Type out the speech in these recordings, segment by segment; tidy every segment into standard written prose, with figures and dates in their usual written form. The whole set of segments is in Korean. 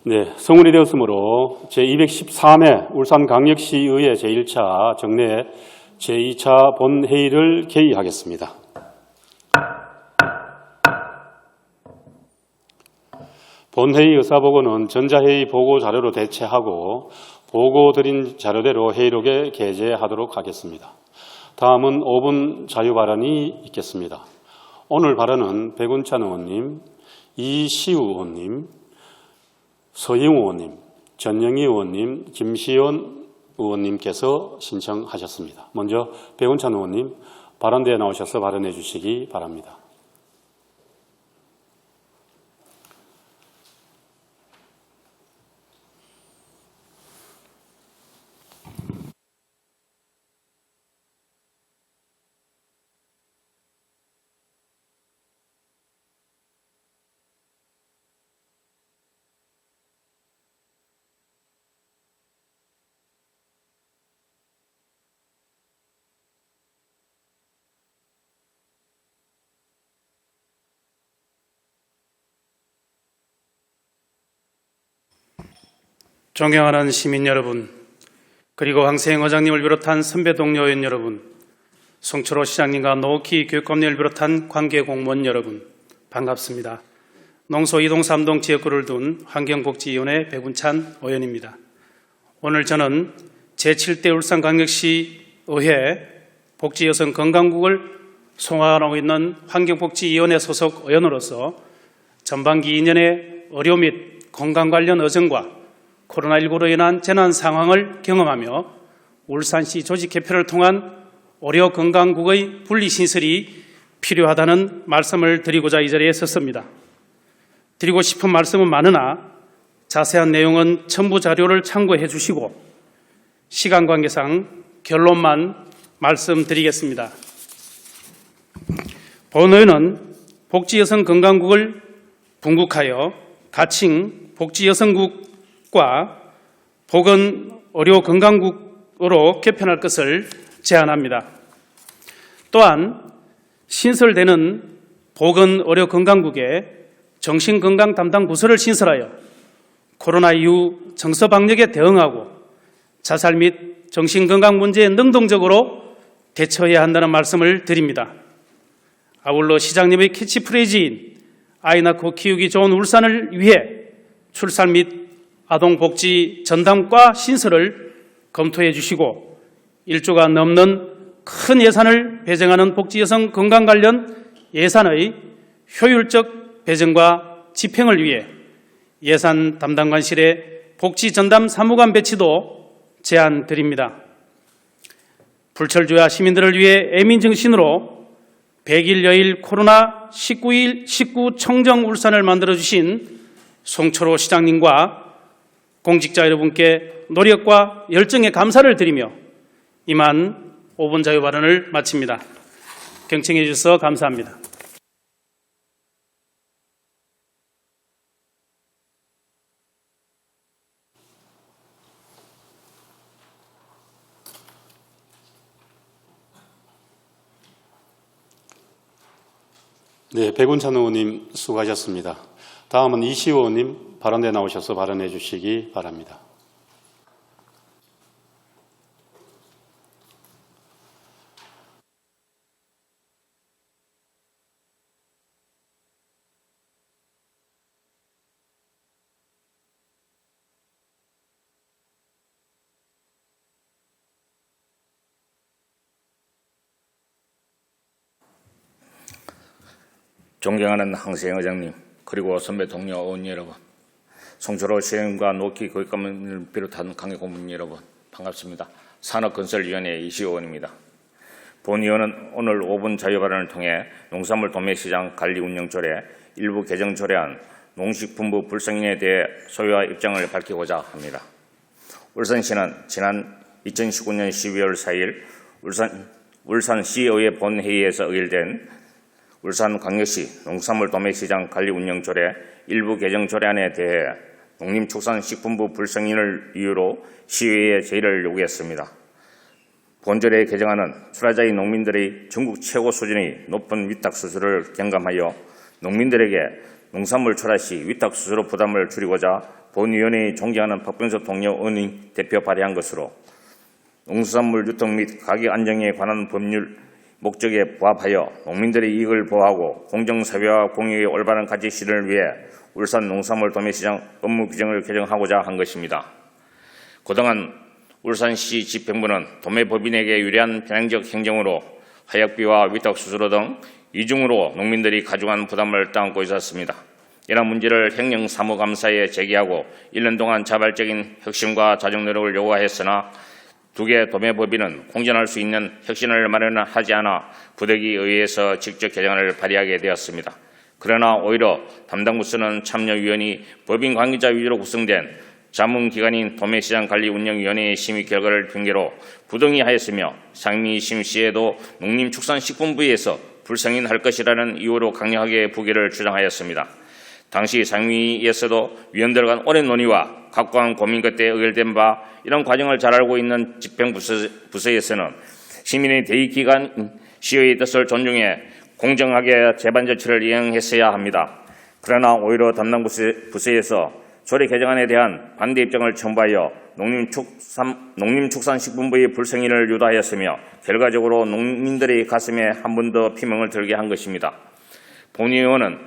네, 성운이 되었으므로 제213회 울산광역시의회 제1차 정례 제2차 본회의를 개의하겠습니다. 본회의 의사보고는 전자회의 보고 자료로 대체하고 보고 드린 자료대로 회의록에 게재하도록 하겠습니다. 다음은 5분 자유발언이 있겠습니다. 오늘 발언은 백운찬 의원님, 이시우 의원님, 서영 의원님, 전영희 의원님, 김시원 의원님께서 신청하셨습니다. 먼저 백운찬 의원님 발언대에 나오셔서 발언해 주시기 바랍니다. 존경하는 시민 여러분, 그리고 황세영 의장님을 비롯한 선배 동료 의원 여러분, 송철호 시장님과 노키 교육감님을 비롯한 관계 공무원 여러분, 반갑습니다. 농소 2동 3동 지역구를 둔 환경복지위원회 백운찬 의원입니다. 오늘 저는 제7대 울산광역시의회 복지여성건강국을 소화하고 있는 환경복지위원회 소속 의원으로서 전반기 2년의 의료 및 건강 관련 의정과 코로나19로 인한 재난 상황을 경험하며 울산시 조직 개편을 통한 의료건강국의 분리신설이 필요하다는 말씀을 드리고자 이 자리에 섰습니다. 드리고 싶은 말씀은 많으나 자세한 내용은 첨부 자료를 참고해 주시고 시간 관계상 결론만 말씀드리겠습니다. 본의원은 복지여성건강국을 분국하여 가칭 복지여성국과 보건의료건강국으로 개편할 것을 제안합니다. 또한 신설되는 보건의료건강국에 정신건강 담당 부서를 신설하여 코로나 이후 정서방역에 대응하고 자살 및 정신건강 문제에 능동적으로 대처해야 한다는 말씀을 드립니다. 아울러 시장님의 캐치프레이즈인 아이 낳고 키우기 좋은 울산을 위해 출산 및 아동복지 전담과 신설을 검토해 주시고 1조가 넘는 큰 예산을 배정하는 복지여성 건강 관련 예산의 효율적 배정과 집행을 위해 예산 담당관실에 복지전담 사무관 배치도 제안드립니다. 불철주야 시민들을 위해 애민정신으로 100일 여일 코로나19 청정 울산을 만들어주신 송철호 시장님과 공직자 여러분께 노력과 열정에 감사를 드리며 이만 5분 자유 발언을 마칩니다. 경청해 주셔서 감사합니다. 네, 백운찬 의원님 수고하셨습니다. 다음은 이시우 의원님 발언대에 나오셔서 발언해 주시기 바랍니다. 존경하는 황세영 의장님, 그리고 선배 동료 의원 여러분, 송철호 시장님과 노키 교육감을 비롯한 관계 공무원 여러분, 반갑습니다. 산업건설위원회 이시우 의원입니다. 본위원은 오늘 5분 자유발언을 통해 농산물 도매시장 관리 운영조례 일부 개정 조례안 농식품부 불성인에 대해 소유와 입장을 밝히고자 합니다. 울산시는 지난 2019년 12월 4일 울산시의회 본회의에서 의결된 울산광역시 농산물 도매시장 관리 운영조례 일부 개정 조례안에 대해 농림축산식품부 불성인을 이유로 시의회에 제의를 요구했습니다. 본조례 개정안은 출하자인 농민들의 전국 최고 수준의 높은 위탁수수를 경감하여 농민들에게 농산물 출하 시 위탁 수수료 부담을 줄이고자 본위원회의 존경하는 박병석 동료 의원이 대표 발의한 것으로 농수산물 유통 및 가격 안정에 관한 법률 목적에 부합하여 농민들의 이익을 보호하고 공정사회와 공익의 올바른 가치 실현을 위해 울산 농산물 도매시장 업무 규정을 개정하고자 한 것입니다. 그동안 울산시 집행부는 도매법인에게 유리한 편향적 행정으로 하역비와 위탁 수수료 등 이중으로 농민들이 가중한 부담을 떠안고 있었습니다. 이러한 문제를 행정사무감사에 제기하고 1년 동안 자발적인 혁신과 자정 노력을 요구하였으나 두 개 도매법인은 공존할 수 있는 혁신을 마련하지 않아 부득이에 의해서 직접 개정안을 발의하게 되었습니다. 그러나 오히려 담당 부서는 참여위원이 법인 관계자 위주로 구성된 자문기관인 도매시장관리운영위원회의 심의 결과를 핑계로 부동의하였으며 상임위 심의 시에도 농림축산식품부에서 불승인할 것이라는 이유로 강력하게 부결을 주장하였습니다. 당시 상임위에서도 위원들 간 오랜 논의와 각고한 고민 끝에 의결된 바 이런 과정을 잘 알고 있는 집행부서에서는 시민의 대의기관 시의 뜻을 존중해 공정하게 재반 조치를 이행했어야 합니다. 그러나 오히려 담당 부서에서 조례 개정안에 대한 반대 입장을 첨부하여 농림축산식품부의 불승인을 유도하였으며 결과적으로 농민들의 가슴에 한 번 더 피멍을 들게 한 것입니다. 본의원은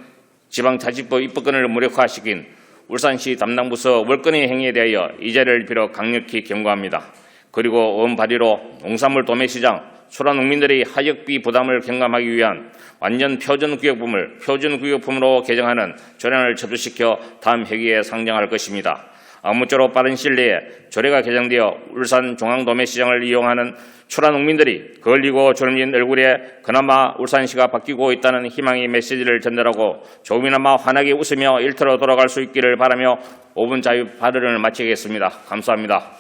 지방자치법 입법권을 무력화시킨 울산시 담당부서 월권의 행위에 대하여 이 자리를 빌어 강력히 경고합니다. 그리고 원 발의로 농산물 도매시장 소라농민들의 하역비 부담을 경감하기 위한 완전 표준구역품으로 개정하는 조례안을 접수시켜 다음 회기에 상정할 것입니다. 아무쪼록 빠른 시일 내에 조례가 개정되어 울산 중앙도매시장을 이용하는 초라농민들이 걸리고 젊은 얼굴에 그나마 울산시가 바뀌고 있다는 희망의 메시지를 전달하고 조금이나마 환하게 웃으며 일터로 돌아갈 수 있기를 바라며 5분 자유 발언을 마치겠습니다. 감사합니다.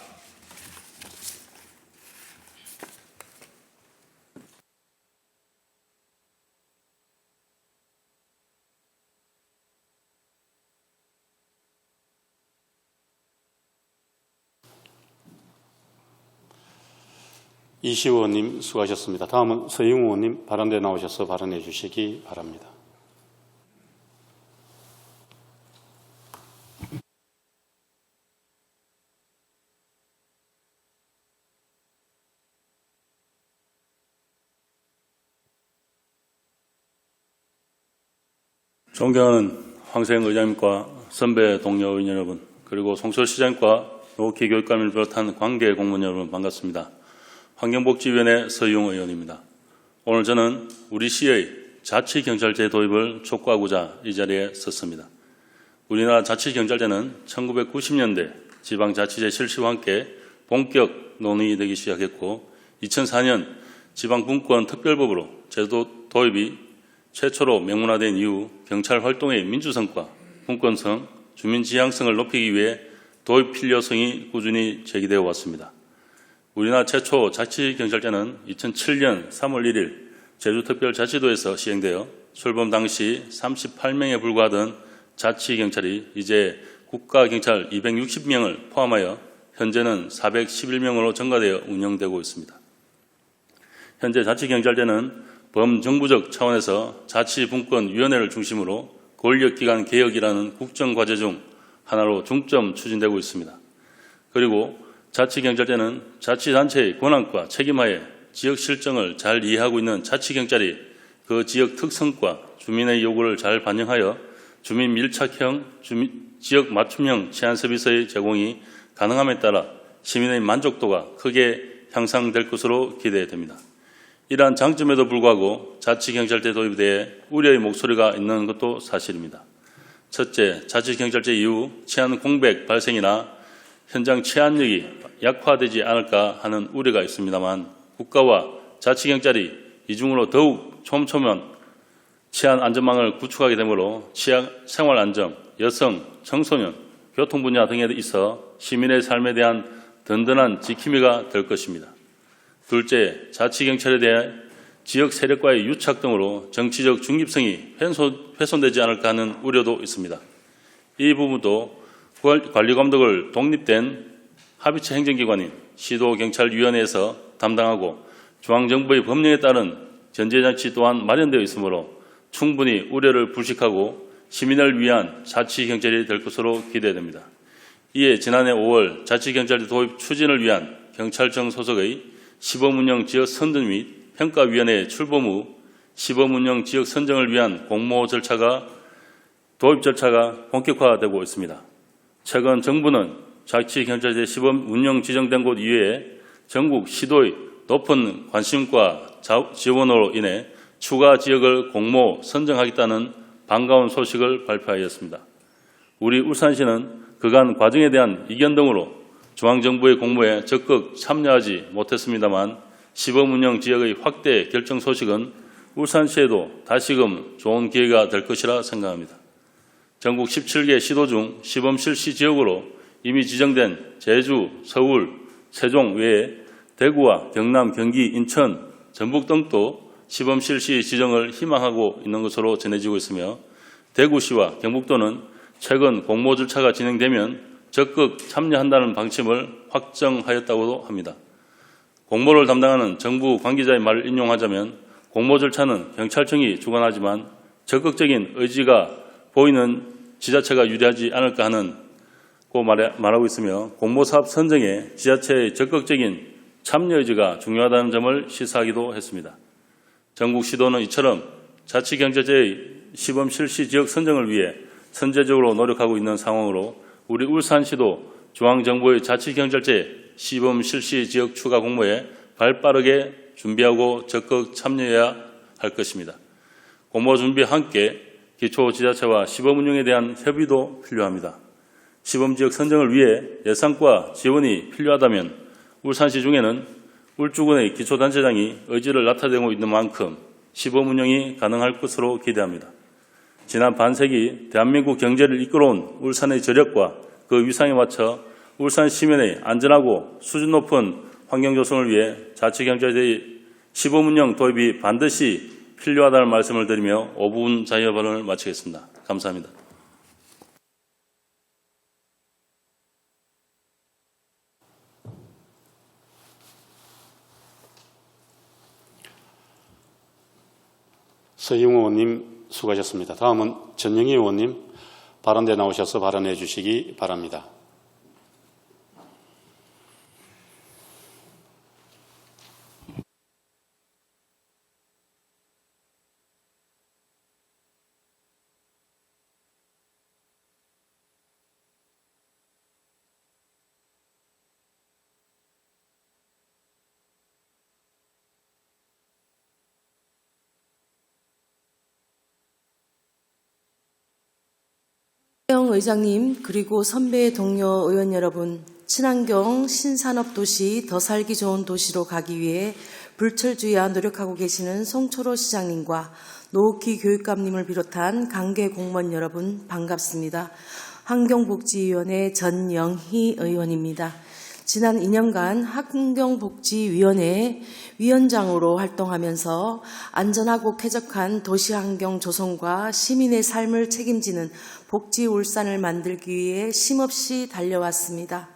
이시우 의원님 수고하셨습니다. 다음은 서영우 의원님 발언대에 나오셔서 발언해 주시기 바랍니다. 존경하는 황세영 의장님과 선배 동료 의원 여러분, 그리고 송철시장과 노키 교육감을 비롯한 관계 공무원 여러분 반갑습니다. 환경복지위원회 서유용 의원입니다. 오늘 저는 우리 시의 자치경찰제 도입을 촉구하고자 이 자리에 섰습니다. 우리나라 자치경찰제는 1990년대 지방자치제 실시와 함께 본격 논의되기 시작했고 2004년 지방분권 특별법으로 제도 도입이 최초로 명문화된 이후 경찰 활동의 민주성과 분권성, 주민지향성을 높이기 위해 도입 필요성이 꾸준히 제기되어 왔습니다. 우리나라 최초 자치경찰제는 2007년 3월 1일 제주특별자치도에서 시행되어 출범 당시 38명에 불과하던 자치경찰이 이제 국가경찰 260명을 포함하여 현재는 411명으로 증가되어 운영되고 있습니다. 현재 자치경찰제는 범정부적 차원에서 자치분권위원회를 중심으로 권력기관 개혁이라는 국정과제 중 하나로 중점 추진되고 있습니다. 그리고 자치경찰제는 자치단체의 권한과 책임하에 지역 실정을 잘 이해하고 있는 자치경찰이 그 지역 특성과 주민의 요구를 잘 반영하여 주민 밀착형, 지역 맞춤형 치안 서비스의 제공이 가능함에 따라 시민의 만족도가 크게 향상될 것으로 기대됩니다. 이러한 장점에도 불구하고 자치경찰제 도입에 대해 우려의 목소리가 있는 것도 사실입니다. 첫째, 자치경찰제 이후 치안 공백 발생이나 현장 치안력이 약화되지 않을까 하는 우려가 있습니다만 국가와 자치경찰이 이중으로 더욱 촘촘한 치안 안전망을 구축하게 되므로 치안, 생활 안정, 여성, 청소년, 교통 분야 등에 있어 시민의 삶에 대한 든든한 지킴이가 될 것입니다. 둘째, 자치경찰에 대해 지역 세력과의 유착 등으로 정치적 중립성이 훼손되지 않을까 하는 우려도 있습니다. 이 부분도 관리감독을 독립된 합의체 행정기관인 시도경찰위원회에서 담당하고 중앙정부의 법령에 따른 견제장치 또한 마련되어 있으므로 충분히 우려를 불식하고 시민을 위한 자치경찰이 될 것으로 기대됩니다. 이에 지난해 5월 자치경찰 도입 추진을 위한 경찰청 소속의 시범운영 지역 선정 및 평가위원회 출범 후 시범운영 지역 선정을 위한 공모 절차가 도입 절차가 본격화되고 있습니다. 최근 정부는 자치경찰제 시범운영 지정된 곳 이외에 전국 시도의 높은 관심과 지원으로 인해 추가 지역을 공모 선정하겠다는 반가운 소식을 발표하였습니다. 우리 울산시는 그간 과정에 대한 이견 등으로 중앙정부의 공모에 적극 참여하지 못했습니다만 시범운영 지역의 확대 결정 소식은 울산시에도 다시금 좋은 기회가 될 것이라 생각합니다. 전국 17개 시도 중 시범 실시 지역으로 이미 지정된 제주, 서울, 세종 외에 대구와 경남, 경기, 인천, 전북 등도 시범 실시 지정을 희망하고 있는 것으로 전해지고 있으며 대구시와 경북도는 최근 공모 절차가 진행되면 적극 참여한다는 방침을 확정하였다고도 합니다. 공모를 담당하는 정부 관계자의 말을 인용하자면 공모 절차는 경찰청이 주관하지만 적극적인 의지가 보이는 지자체가 유리하지 않을까 하는 고 말하고 있으며 공모사업 선정에 지자체의 적극적인 참여 의지가 중요하다는 점을 시사하기도 했습니다. 전국 시도는 이처럼 자치경찰제의 시범 실시 지역 선정을 위해 선제적으로 노력하고 있는 상황으로 우리 울산시도 중앙정부의 자치경찰제 시범 실시 지역 추가 공모에 발빠르게 준비하고 적극 참여해야 할 것입니다. 공모 준비와 함께 기초지자체와 시범운영에 대한 협의도 필요합니다. 시범지역 선정을 위해 예산과 지원이 필요하다면 울산시 중에는 울주군의 기초단체장이 의지를 나타내고 있는 만큼 시범운영이 가능할 것으로 기대합니다. 지난 반세기 대한민국 경제를 이끌어온 울산의 저력과 그 위상에 맞춰 울산 시민의 안전하고 수준 높은 환경 조성을 위해 자치경찰제의 시범운영 도입이 반드시 필요하다는 말씀을 드리며 5분 자유 발언을 마치겠습니다. 감사합니다. 서희웅 의원님 수고하셨습니다. 다음은 전영희 의원님 발언대 나오셔서 발언해 주시기 바랍니다. 의장님, 그리고 선배 동료 의원 여러분, 친환경 신산업도시 더 살기 좋은 도시로 가기 위해 불철주야 노력하고 계시는 송철호 시장님과 노옥희 교육감님을 비롯한 관계 공무원 여러분 반갑습니다. 환경복지위원회 전영희 의원입니다. 지난 2년간 환경복지위원회 위원장으로 활동하면서 안전하고 쾌적한 도시환경 조성과 시민의 삶을 책임지는 복지 울산을 만들기 위해 쉼없이 달려왔습니다.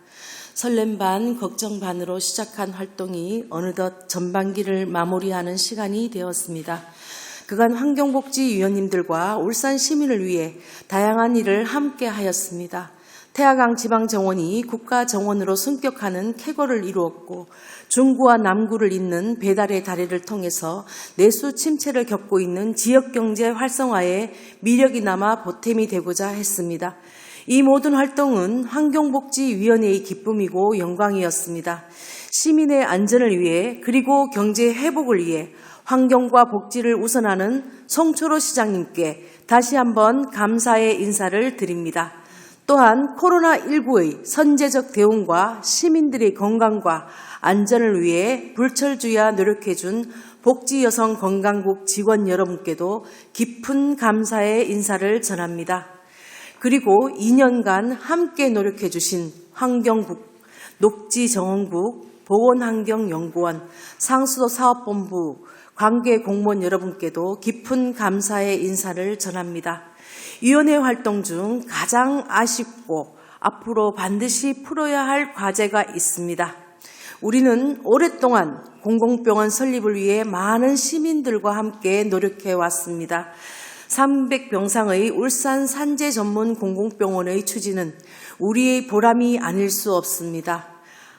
설렘 반 걱정 반으로 시작한 활동이 어느덧 전반기를 마무리하는 시간이 되었습니다. 그간 환경복지위원님들과 울산 시민을 위해 다양한 일을 함께 하였습니다. 태화강 지방정원이 국가정원으로 승격하는 쾌거를 이루었고 중구와 남구를 잇는 배달의 다리를 통해서 내수 침체를 겪고 있는 지역경제 활성화에 미력이 남아 보탬이 되고자 했습니다. 이 모든 활동은 환경복지위원회의 기쁨이고 영광이었습니다. 시민의 안전을 위해 그리고 경제 회복을 위해 환경과 복지를 우선하는 송철호 시장님께 다시 한번 감사의 인사를 드립니다. 또한 코로나19의 선제적 대응과 시민들의 건강과 안전을 위해 불철주야 노력해준 복지여성건강국 직원 여러분께도 깊은 감사의 인사를 전합니다. 그리고 2년간 함께 노력해주신 환경국, 녹지정원국, 보건환경연구원, 상수도 사업본부, 관계 공무원 여러분께도 깊은 감사의 인사를 전합니다. 위원회 활동 중 가장 아쉽고 앞으로 반드시 풀어야 할 과제가 있습니다. 우리는 오랫동안 공공병원 설립을 위해 많은 시민들과 함께 노력해 왔습니다. 300병상의 울산 산재 전문 공공병원의 추진은 우리의 보람이 아닐 수 없습니다.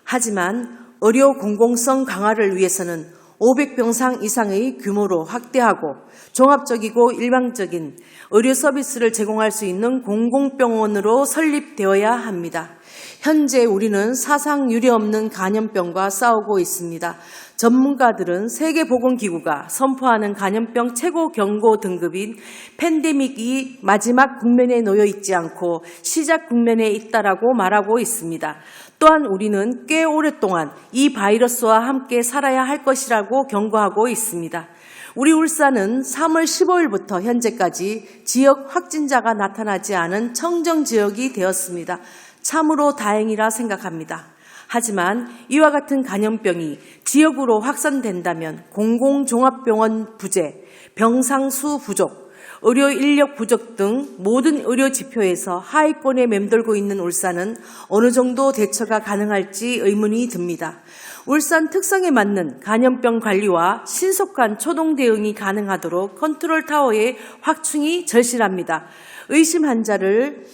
하지만 의료 공공성 강화를 위해서는 500병상 이상의 규모로 확대하고 종합적이고 일방적인 의료 서비스를 제공할 수 있는 공공병원으로 설립되어야 합니다. 현재 우리는 사상 유례 없는 감염병과 싸우고 있습니다. 전문가들은 세계보건기구가 선포하는 감염병 최고 경고 등급인 팬데믹이 마지막 국면에 놓여 있지 않고 시작 국면에 있다라고 말하고 있습니다. 또한 우리는 꽤 오랫동안 이 바이러스와 함께 살아야 할 것이라고 경고하고 있습니다. 우리 울산은 3월 15일부터 현재까지 지역 확진자가 나타나지 않은 청정지역이 되었습니다. 참으로 다행이라 생각합니다. 하지만 이와 같은 감염병이 지역으로 확산된다면 공공종합병원 부재, 병상수 부족, 의료 인력 부족 등 모든 의료 지표에서 하위권에 맴돌고 있는 울산은 어느 정도 대처가 가능할지 의문이 듭니다. 울산 특성에 맞는 감염병 관리와 신속한 초동 대응이 가능하도록 컨트롤타워의 확충이 절실합니다. 의심 환자를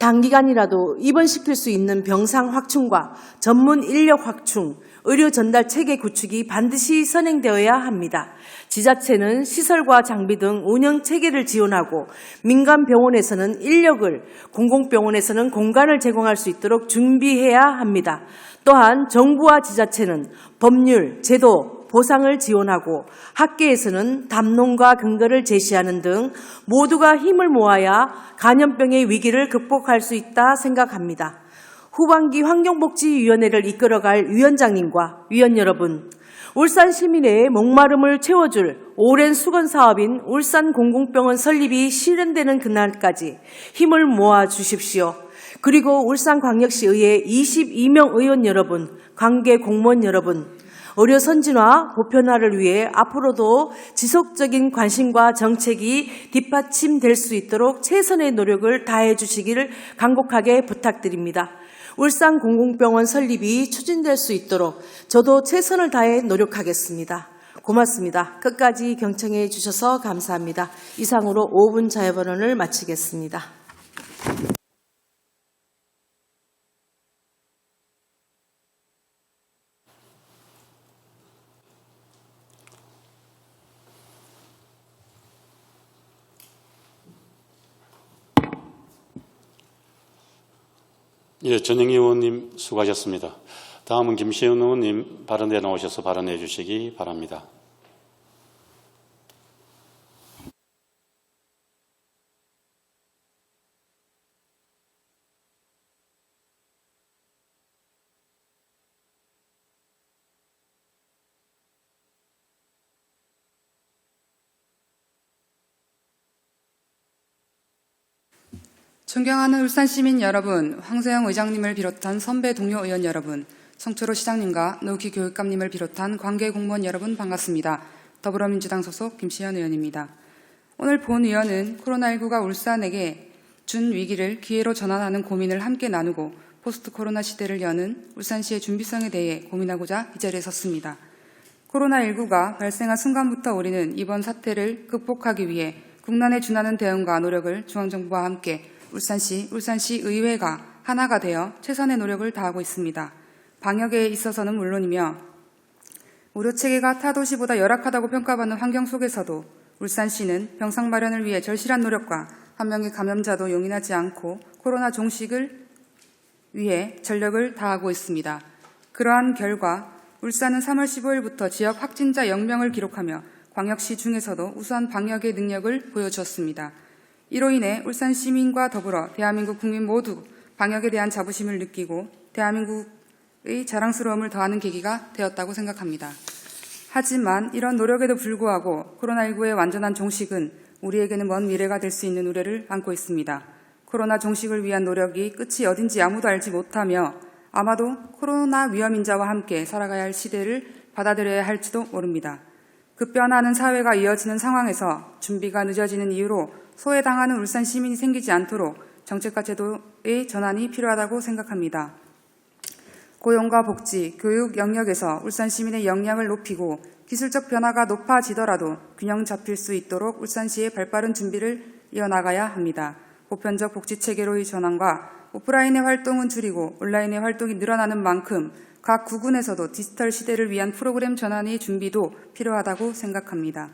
단기간이라도 입원시킬 수 있는 병상 확충과 전문 인력 확충, 의료 전달 체계 구축이 반드시 선행되어야 합니다. 지자체는 시설과 장비 등 운영 체계를 지원하고 민간 병원에서는 인력을, 공공병원에서는 공간을 제공할 수 있도록 준비해야 합니다. 또한 정부와 지자체는 법률, 제도, 보상을 지원하고 학계에서는 담론과 근거를 제시하는 등 모두가 힘을 모아야 감염병의 위기를 극복할 수 있다 생각합니다. 후반기 환경복지위원회를 이끌어갈 위원장님과 위원 여러분, 울산 시민의 목마름을 채워줄 오랜 수건 사업인 울산 공공병원 설립이 실현되는 그날까지 힘을 모아 주십시오. 그리고 울산광역시의회 22명 의원 여러분, 관계 공무원 여러분, 의료 선진화, 보편화를 위해 앞으로도 지속적인 관심과 정책이 뒷받침될 수 있도록 최선의 노력을 다해 주시기를 간곡하게 부탁드립니다. 울산 공공병원 설립이 추진될 수 있도록 저도 최선을 다해 노력하겠습니다. 고맙습니다. 끝까지 경청해 주셔서 감사합니다. 이상으로 5분 자유발언을 마치겠습니다. 예, 전영희 의원님 수고하셨습니다. 다음은 김시현 의원님 발언대 나오셔서 발언해 주시기 바랍니다. 존경하는 울산 시민 여러분, 황세영 의장님을 비롯한 선배 동료 의원 여러분, 성철호 시장님과 노기 교육감님을 비롯한 관계 공무원 여러분 반갑습니다. 더불어민주당 소속 김시현 의원입니다. 오늘 본 의원은 코로나19가 울산에게 준 위기를 기회로 전환하는 고민을 함께 나누고 포스트 코로나 시대를 여는 울산시의 준비성에 대해 고민하고자 이 자리에 섰습니다. 코로나19가 발생한 순간부터 우리는 이번 사태를 극복하기 위해 국난에 준하는 대응과 노력을 중앙정부와 함께 울산시 의회가 하나가 되어 최선의 노력을 다하고 있습니다. 방역에 있어서는 물론이며 의료체계가 타 도시보다 열악하다고 평가받는 환경 속에서도 울산시는 병상 마련을 위해 절실한 노력과 한 명의 감염자도 용인하지 않고 코로나 종식을 위해 전력을 다하고 있습니다. 그러한 결과 울산은 3월 15일부터 지역 확진자 0명을 기록하며 광역시 중에서도 우수한 방역의 능력을 보여주었습니다. 이로 인해 울산 시민과 더불어 대한민국 국민 모두 방역에 대한 자부심을 느끼고 대한민국의 자랑스러움을 더하는 계기가 되었다고 생각합니다. 하지만 이런 노력에도 불구하고 코로나19의 완전한 종식은 우리에게는 먼 미래가 될 수 있는 우려를 안고 있습니다. 코로나 종식을 위한 노력이 끝이 어딘지 아무도 알지 못하며 아마도 코로나 위험인자와 함께 살아가야 할 시대를 받아들여야 할지도 모릅니다. 급변하는 사회가 이어지는 상황에서 준비가 늦어지는 이유로 소외당하는 울산 시민이 생기지 않도록 정책과 제도의 전환이 필요하다고 생각합니다. 고용과 복지, 교육 영역에서 울산 시민의 역량을 높이고 기술적 변화가 높아지더라도 균형 잡힐 수 있도록 울산시의 발빠른 준비를 이어나가야 합니다. 보편적 복지체계로의 전환과 오프라인의 활동은 줄이고 온라인의 활동이 늘어나는 만큼 각 구군에서도 디지털 시대를 위한 프로그램 전환의 준비도 필요하다고 생각합니다.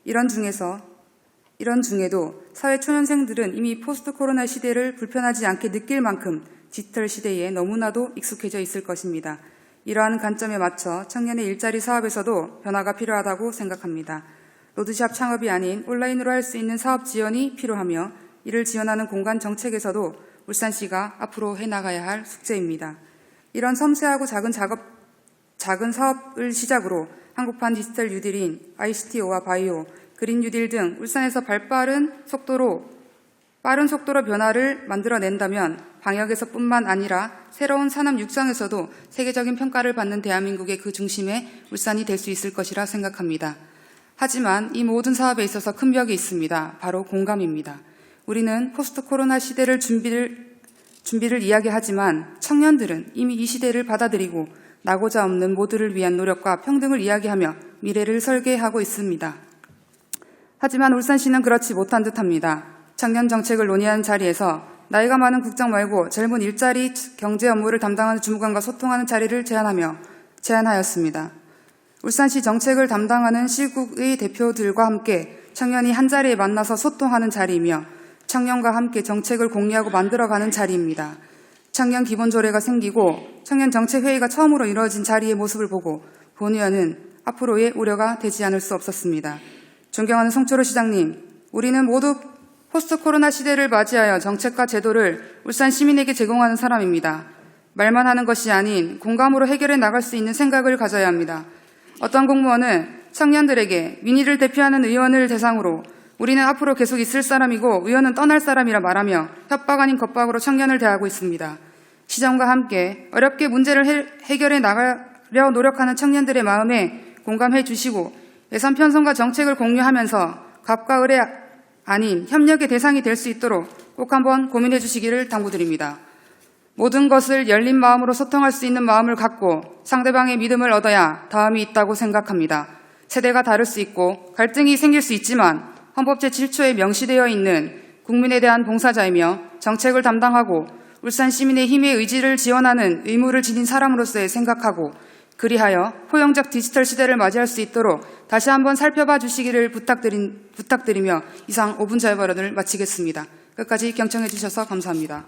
이런 중에도 사회 초년생들은 이미 포스트 코로나 시대를 불편하지 않게 느낄 만큼 디지털 시대에 너무나도 익숙해져 있을 것입니다. 이러한 관점에 맞춰 청년의 일자리 사업에서도 변화가 필요하다고 생각합니다. 로드샵 창업이 아닌 온라인으로 할 수 있는 사업 지원이 필요하며 이를 지원하는 공간 정책에서도 울산시가 앞으로 해나가야 할 숙제입니다. 이런 섬세하고 작은 사업을 시작으로 한국판 디지털 뉴딜인 ICTO와 바이오, 그린 뉴딜 등 울산에서 빠른 속도로 변화를 만들어낸다면 방역에서뿐만 아니라 새로운 산업 육성에서도 세계적인 평가를 받는 대한민국의 그 중심에 울산이 될 수 있을 것이라 생각합니다. 하지만 이 모든 사업에 있어서 큰 벽이 있습니다. 바로 공감입니다. 우리는 포스트 코로나 시대를 준비를 이야기하지만 청년들은 이미 이 시대를 받아들이고 나고자 없는 모두를 위한 노력과 평등을 이야기하며 미래를 설계하고 있습니다. 하지만 울산시는 그렇지 못한 듯합니다. 청년 정책을 논의하는 자리에서 나이가 많은 국장 말고 젊은 일자리 경제 업무를 담당하는 주무관과 소통하는 자리를 제안하였습니다. 울산시 정책을 담당하는 시국의 대표들과 함께 청년이 한자리에 만나서 소통하는 자리이며 청년과 함께 정책을 공유하고 만들어가는 자리입니다. 청년 기본조례가 생기고 청년 정책회의가 처음으로 이루어진 자리의 모습을 보고 본 의원은 앞으로의 우려가 되지 않을 수 없었습니다. 존경하는 송철호 시장님, 우리는 모두 포스트 코로나 시대를 맞이하여 정책과 제도를 울산 시민에게 제공하는 사람입니다. 말만 하는 것이 아닌 공감으로 해결해 나갈 수 있는 생각을 가져야 합니다. 어떤 공무원은 청년들에게 민의를 대표하는 의원을 대상으로 우리는 앞으로 계속 있을 사람이고 의원은 떠날 사람이라 말하며 협박 아닌 겁박으로 청년을 대하고 있습니다. 시정과 함께 어렵게 문제를 해결해 나가려 노력하는 청년들의 마음에 공감해 주시고 예산 편성과 정책을 공유하면서 갑과 을의 아닌 협력의 대상이 될 수 있도록 꼭 한번 고민해 주시기를 당부드립니다. 모든 것을 열린 마음으로 소통할 수 있는 마음을 갖고 상대방의 믿음을 얻어야 다음이 있다고 생각합니다. 세대가 다를 수 있고 갈등이 생길 수 있지만 헌법 제7조에 명시되어 있는 국민에 대한 봉사자이며 정책을 담당하고 울산 시민의 힘의 의지를 지원하는 의무를 지닌 사람으로서의 생각하고 그리하여 포용적 디지털 시대를 맞이할 수 있도록 다시 한번 살펴봐 주시기를 부탁드리며 이상 5분 자유 발언을 마치겠습니다. 끝까지 경청해 주셔서 감사합니다.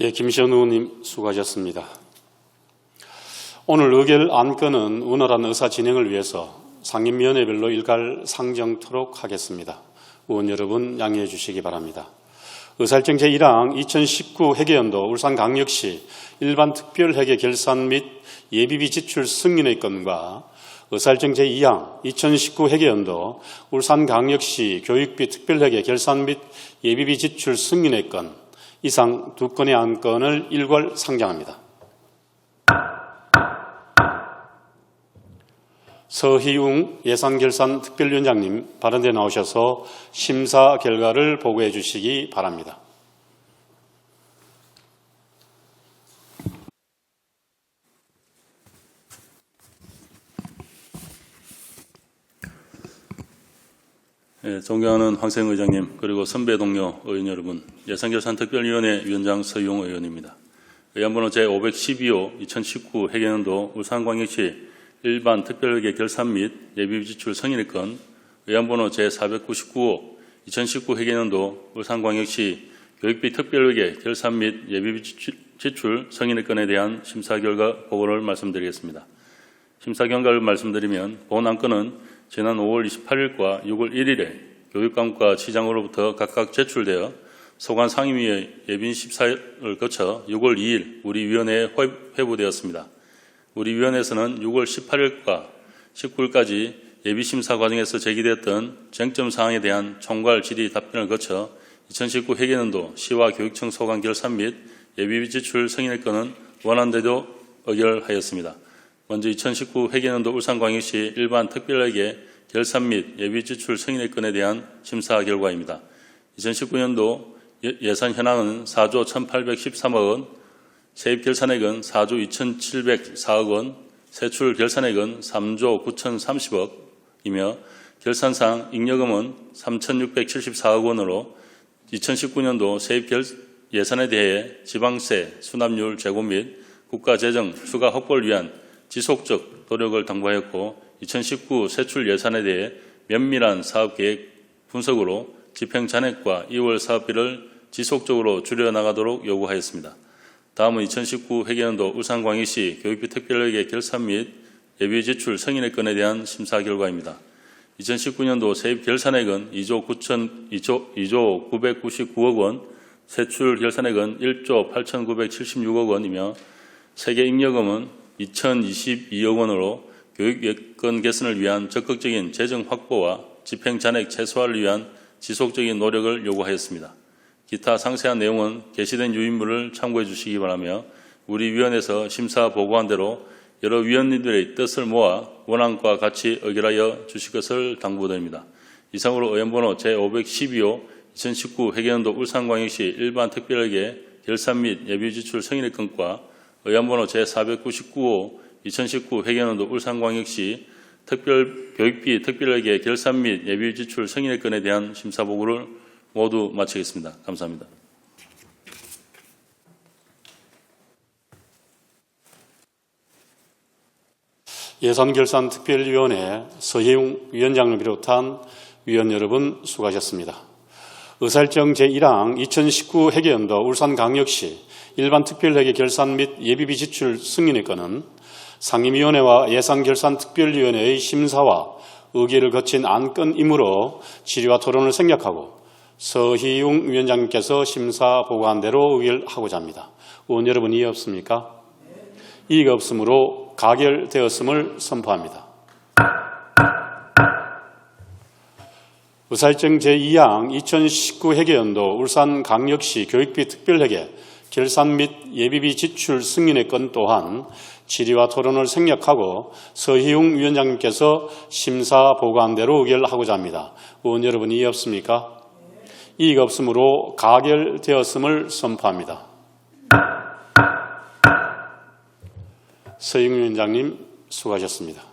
예, 김시현 의원님 수고하셨습니다. 오늘 의결 안건은 원활한 의사 진행을 위해서 상임위원회별로 일괄 상정토록 하겠습니다. 의원 여러분 양해해 주시기 바랍니다. 의사일정 제1항 2019 회계연도 울산광역시 일반 특별회계 결산 및 예비비 지출 승인의 건과 의사일정 제2항 2019 회계연도 울산광역시 교육비 특별회계 결산 및 예비비 지출 승인의 건 이상 두 건의 안건을 일괄 상정합니다. 서희웅 예산결산특별위원장님 발언대 나오셔서 심사 결과를 보고해 주시기 바랍니다. 예, 존경하는 황생 의장님 그리고 선배 동료 의원 여러분, 예산결산특별위원회 위원장 서희웅 의원입니다. 의안번호 제512호 2019 회계연도 울산광역시 일반 특별회계 결산 및 예비비 지출 승인의 건, 의안번호 제499호 2019 회계연도 울산광역시 교육비 특별회계 결산 및 예비비 지출 승인의 건에 대한 심사 결과 보고를 말씀드리겠습니다. 심사 결과를 말씀드리면 본 안건은 지난 5월 28일과 6월 1일에 교육감과 시장으로부터 각각 제출되어 소관 상임위의 예빈 심사를 거쳐 6월 2일 우리 위원회에 회부되었습니다. 우리 위원회에서는 6월 18일과 19일까지 예비심사 과정에서 제기됐던 쟁점 사항에 대한 총괄 질의 답변을 거쳐 2019 회계연도 시와 교육청 소관 결산 및 예비비 지출 승인의 건은 원안대로 의결하였습니다. 먼저 2019 회계연도 울산광역시 일반 특별회계 결산 및 예비지출 승인의 건에 대한 심사 결과입니다. 2019년도 예산 현황은 4조 1,813억 원, 세입 결산액은 4조 2,704억 원, 세출 결산액은 3조 9,030억이며 결산상 잉여금은 3,674억 원으로 2019년도 세입 예산에 대해 지방세 수납률 제고 및 국가재정 추가 확보를 위한 지속적 노력을 당부하였고 2019 세출 예산에 대해 면밀한 사업계획 분석으로 집행 잔액과 2월 사업비를 지속적으로 줄여나가도록 요구하였습니다. 다음은 2019 회계연도 울산광역시 교육비 특별회계 결산 및 예비지출 승인의 건에 대한 심사 결과입니다. 2019년도 세입 결산액은 2조 999억 원, 세출 결산액은 1조 8,976억 원이며 세계 잉여금은 2,022억 원으로 교육 여건 개선을 위한 적극적인 재정 확보와 집행 잔액 최소화를 위한 지속적인 노력을 요구하였습니다. 기타 상세한 내용은 게시된 유인물을 참고해 주시기 바라며 우리 위원회에서 심사 보고한 대로 여러 위원님들의 뜻을 모아 원안과 같이 의결하여 주실 것을 당부드립니다. 이상으로 의원번호 제512호 2019 회계연도 울산광역시 일반 특별회계 결산 및 예비지출 승인의 건과 의원번호 제499호 2019 회계연도 울산광역시 교육비 특별회계 결산 및 예비지출 승인의 건에 대한 심사 보고를 모두 마치겠습니다. 감사합니다. 예산결산특별위원회 서혜웅 위원장을 비롯한 위원 여러분 수고하셨습니다. 의사일정 제1항 2019 회계연도 울산광역시 일반특별회계 결산 및 예비비 지출 승인의 건은 상임위원회와 예산결산특별위원회의 심사와 의결을 거친 안건이므로 질의와 토론을 생략하고 서희웅 위원장님께서 심사 보고한 대로 의결하고자 합니다. 의원 여러분 이해 없습니까? 이의가 없으므로 가결되었음을 선포합니다. 의사일정 제2항 2019 회계연도 울산광역시 교육비 특별회계 결산 및 예비비 지출 승인의 건 또한 질의와 토론을 생략하고 서희웅 위원장님께서 심사 보고한 대로 의결하고자 합니다. 의원 여러분 이해 없습니까? 이의가 없으므로 가결되었음을 선포합니다. 서희웅 위원장님 수고하셨습니다.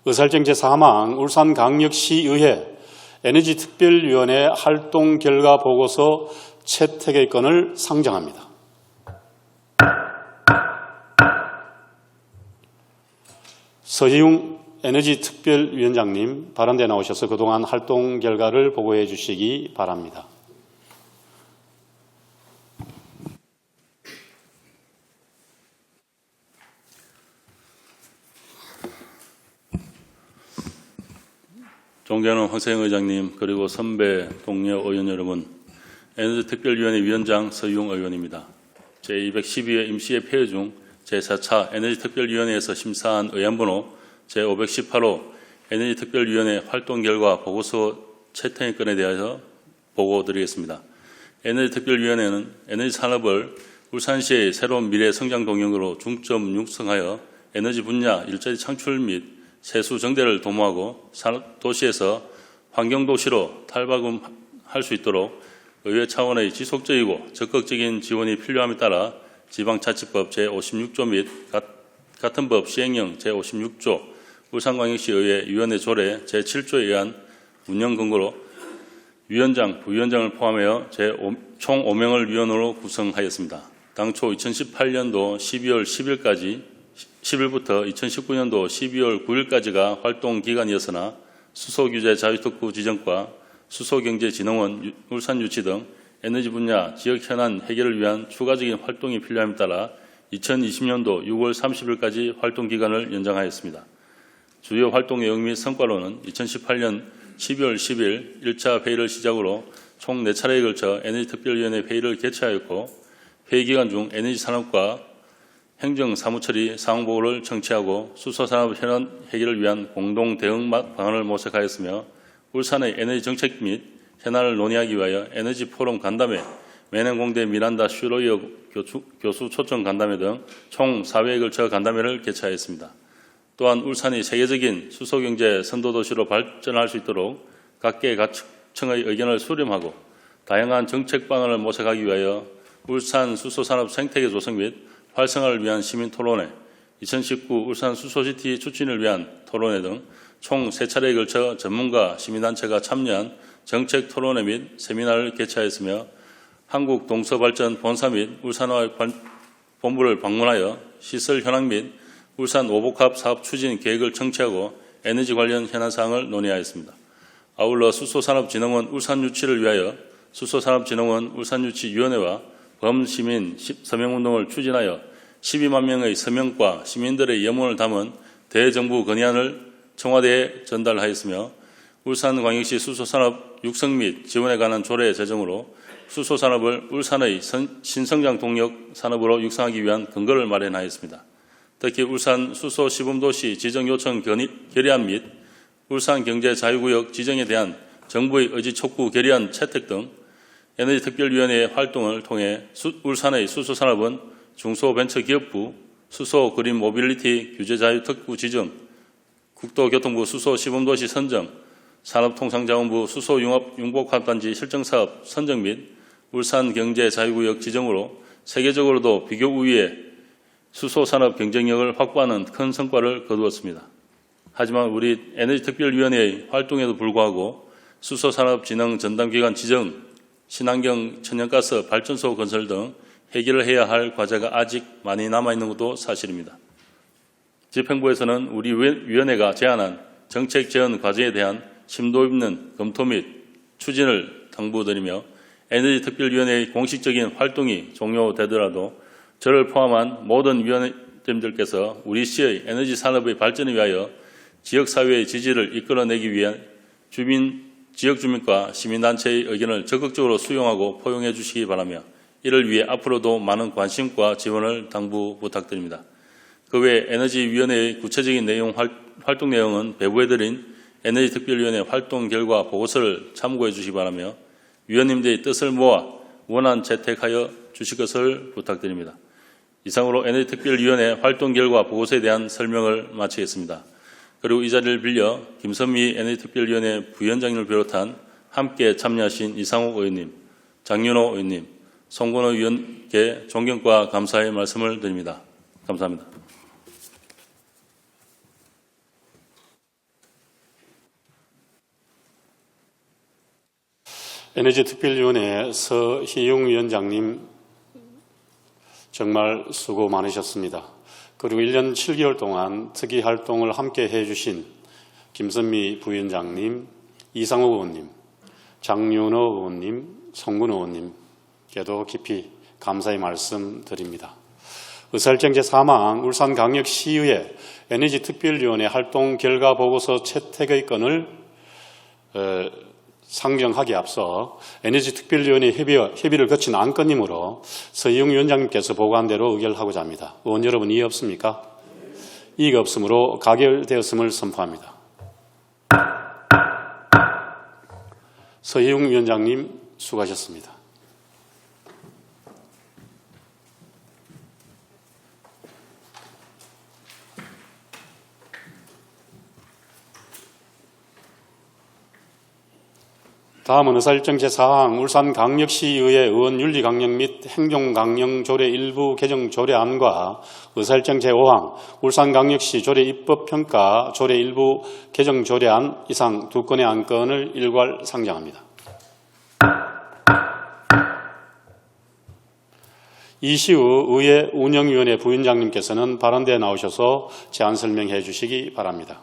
의사일정 제3항 울산광역시의회 에너지특별위원회 활동 결과 보고서 채택의 건을 상정합니다. 서희웅 에너지특별위원장님 발언대에 나오셔서 그동안 활동 결과를 보고해 주시기 바랍니다. 존경하는 황세영 의장님 그리고 선배 동료 의원 여러분, 에너지특별위원회 위원장 서희웅 의원입니다. 제212회 임시회 폐회 중 제4차 에너지특별위원회에서 심사한 의안번호 제518호 에너지특별위원회 활동 결과 보고서 채택의 건에 대해서 보고드리겠습니다. 에너지특별위원회는 에너지 산업을 울산시의 새로운 미래 성장 동력으로 중점 육성하여 에너지 분야 일자리 창출 및 세수 정대를 도모하고 도시에서 환경도시로 탈바꿈할 수 있도록 의회 차원의 지속적이고 적극적인 지원이 필요함에 따라 지방자치법 제56조 및 같은 법 시행령 제56조 울산광역시의회 위원회 조례 제7조에 의한 운영 근거로 위원장, 부위원장을 포함하여 총 5명을 위원으로 구성하였습니다. 당초 2018년도 12월 10일부터 2019년도 12월 9일까지가 활동 기간이었으나 수소규제 자유특구 지정과 수소경제진흥원 울산유치 등 에너지 분야 지역 현안 해결을 위한 추가적인 활동이 필요함에 따라 2020년도 6월 30일까지 활동 기간을 연장하였습니다. 주요 활동 내용 및 성과로는 2018년 12월 10일 1차 회의를 시작으로 총 4차례에 걸쳐 에너지특별위원회 회의를 개최하였고 회의 기간 중 에너지 산업과 행정사무처리 상황보고를 청취하고 수소산업 현안 해결을 위한 공동 대응 방안을 모색하였으며 울산의 에너지 정책 및 현안을 논의하기 위하여 에너지 포럼 간담회, 매년공대 미란다 슈로이어 교수 초청 간담회 등 총 4회에 걸쳐 간담회를 개최하였습니다. 또한 울산이 세계적인 수소경제 선도도시로 발전할 수 있도록 각계 각층의 의견을 수렴하고 다양한 정책 방안을 모색하기 위하여 울산 수소산업 생태계 조성 및 활성화를 위한 시민토론회, 2019 울산 수소시티 추진을 위한 토론회 등 총 3차례에 걸쳐 전문가 시민단체가 참여한 정책 토론회 및 세미나를 개최하였으며 한국동서발전 본사 및 울산화 본부를 방문하여 시설 현황 및 울산 오복합 사업 추진 계획을 청취하고 에너지 관련 현안사항을 논의하였습니다. 아울러 수소산업진흥원 울산유치를 위하여 수소산업진흥원 울산유치위원회와 범시민 서명운동을 추진하여 12만 명의 서명과 시민들의 염원을 담은 대정부 건의안을 청와대에 전달하였으며 울산광역시 수소산업 육성 및 지원에 관한 조례 제정으로 수소산업을 울산의 신성장 동력 산업으로 육성하기 위한 근거를 마련하였습니다. 특히 울산 수소시범도시 지정 요청 결의안 및 울산경제자유구역 지정에 대한 정부의 의지 촉구 결의안 채택 등 에너지특별위원회의 활동을 통해 울산의 수소산업은 중소벤처기업부, 수소그린모빌리티 규제자유특구 지정, 국토교통부 수소시범도시 선정, 산업통상자원부 수소융합융복합단지 실정사업 선정 및 울산경제자유구역 지정으로 세계적으로도 비교 우위의 수소산업 경쟁력을 확보하는 큰 성과를 거두었습니다. 하지만 우리 에너지특별위원회의 활동에도 불구하고 수소산업진흥 전담기관 지정, 친환경 천연가스 발전소 건설 등 해결을 해야 할 과제가 아직 많이 남아있는 것도 사실입니다. 집행부에서는 우리 위원회가 제안한 정책 제안 과제에 대한 심도 있는 검토 및 추진을 당부드리며 에너지특별위원회의 공식적인 활동이 종료되더라도 저를 포함한 모든 위원님들께서 우리 시의 에너지 산업의 발전을 위하여 지역사회의 지지를 이끌어내기 위한 지역 주민과 시민단체의 의견을 적극적으로 수용하고 포용해 주시기 바라며 이를 위해 앞으로도 많은 관심과 지원을 당부 부탁드립니다. 그 외 에너지위원회의 구체적인 활동 내용은 배부해드린 에너지특별위원회 활동 결과 보고서를 참고해 주시기 바라며 위원님들의 뜻을 모아 원안 채택하여 주실 것을 부탁드립니다. 이상으로 에너지특별위원회 활동 결과 보고서에 대한 설명을 마치겠습니다. 그리고 이 자리를 빌려 김선미 에너지특별위원회 부위원장님을 비롯한 함께 참여하신 이상욱 의원님, 장윤호 의원님, 송건호 위원께 존경과 감사의 말씀을 드립니다. 감사합니다. 에너지특별위원회 서희용 위원장님 정말 수고 많으셨습니다. 그리고 1년 7개월 동안 특이활동을 함께 해주신 김선미 부위원장님, 이상호 의원님, 장윤호 의원님, 송근호 의원님께도 깊이 감사의 말씀 드립니다. 의사일정 제4망 울산광역시의회 에너지특별위원회 활동 결과 보고서 채택의 건을 상정하기에 앞서 에너지특별위원회 협의를 거친 안건이므로 서희용 위원장님께서 보고한 대로 의결하고자 합니다. 의원 여러분 이의 없습니까? 이의가 없으므로 가결되었음을 선포합니다. 서희용 위원장님 수고하셨습니다. 다음은 의사일정 제4항 울산광역시의회 의원윤리강령 및 행정강령 조례 일부 개정 조례안과 의사일정 제5항 울산광역시 조례 입법평가 조례 일부 개정 조례안 이상 두 건의 안건을 일괄 상정합니다. 이시우 의회 운영위원회 부위원장님께서는 발언대에 나오셔서 제안 설명해 주시기 바랍니다.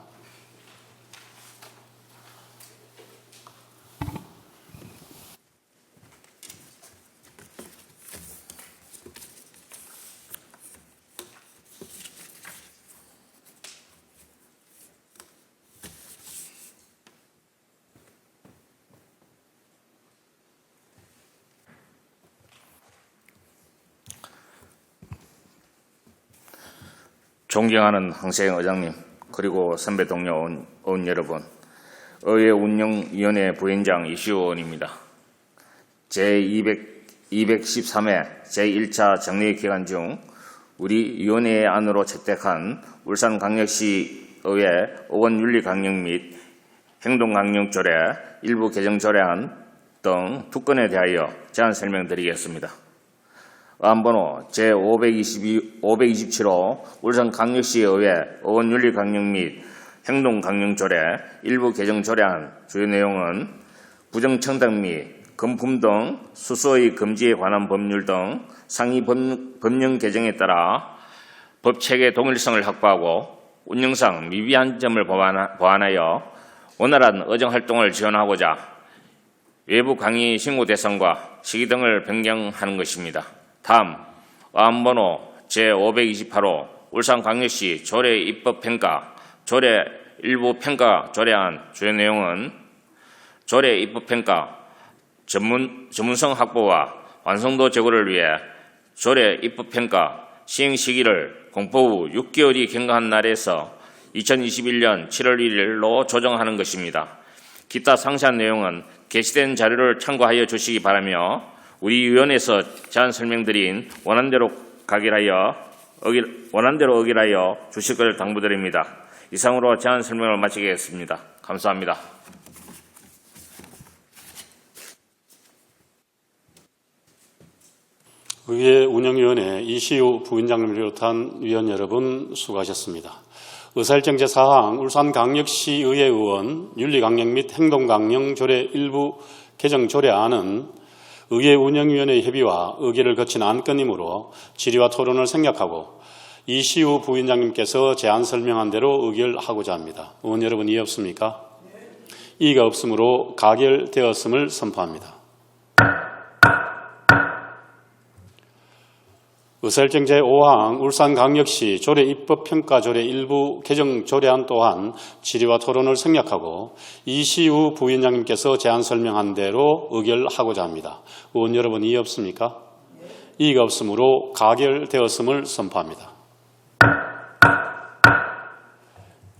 존경하는 황세영 의장님, 그리고 선배 동료 의원 여러분, 의회 운영위원회 부위원장 이시우 의원입니다. 제213회 제1차 정례 기간 중 우리 위원회 안으로 채택한 울산광역시 의회 의원윤리 강령 및 행동강령 조례, 일부 개정 조례안 등 두 건에 대하여 제안 설명드리겠습니다. 의안번호 제527호 울산광역시 의회 의원윤리 강령 및 행동강령 조례, 일부 개정 조례안 주요 내용은 부정청탁 및 금품 등 수수의 금지에 관한 법률 등 상위 법령 개정에 따라 법체계 동일성을 확보하고 운영상 미비한 점을 보완하여 원활한 의정활동을 지원하고자 외부 강의 신고 대상과 시기 등을 변경하는 것입니다. 다음 의안번호 제528호 울산광역시 조례 입법평가 조례 일부 평가 조례안 주요 내용은 조례 입법평가 전문성 확보와 완성도 제고를 위해 조례 입법평가 시행 시기를 공포 후 6개월이 경과한 날에서 2021년 7월 1일로 조정하는 것입니다. 기타 상세한 내용은 게시된 자료를 참고하여 주시기 바라며 우리 위원회에서 제안 설명드린 원안대로 의결하여 주실 것을 당부드립니다. 이상으로 제안 설명을 마치겠습니다. 감사합니다. 의회 운영위원회 이시우 부위원장님을 비롯한 위원 여러분 수고하셨습니다. 의사일정 제4항 울산광역시의회 의원 윤리강령 및 행동강령 조례 일부 개정 조례안은 의회 운영위원회의 협의와 의결을 거친 안건이므로 질의와 토론을 생략하고 이시우 부위원장님께서 제안 설명한 대로 의결하고자 합니다. 의원 여러분 이해 없습니까? 이의가 없으므로 가결되었음을 선포합니다. 의사일정 제5항 울산광역시 조례 입법평가 조례 일부 개정 조례안 또한 질의와 토론을 생략하고 이시우 부위원장님께서 제안 설명한 대로 의결하고자 합니다. 의원 여러분 이해 없습니까? 이의가 없으므로 가결되었음을 선포합니다.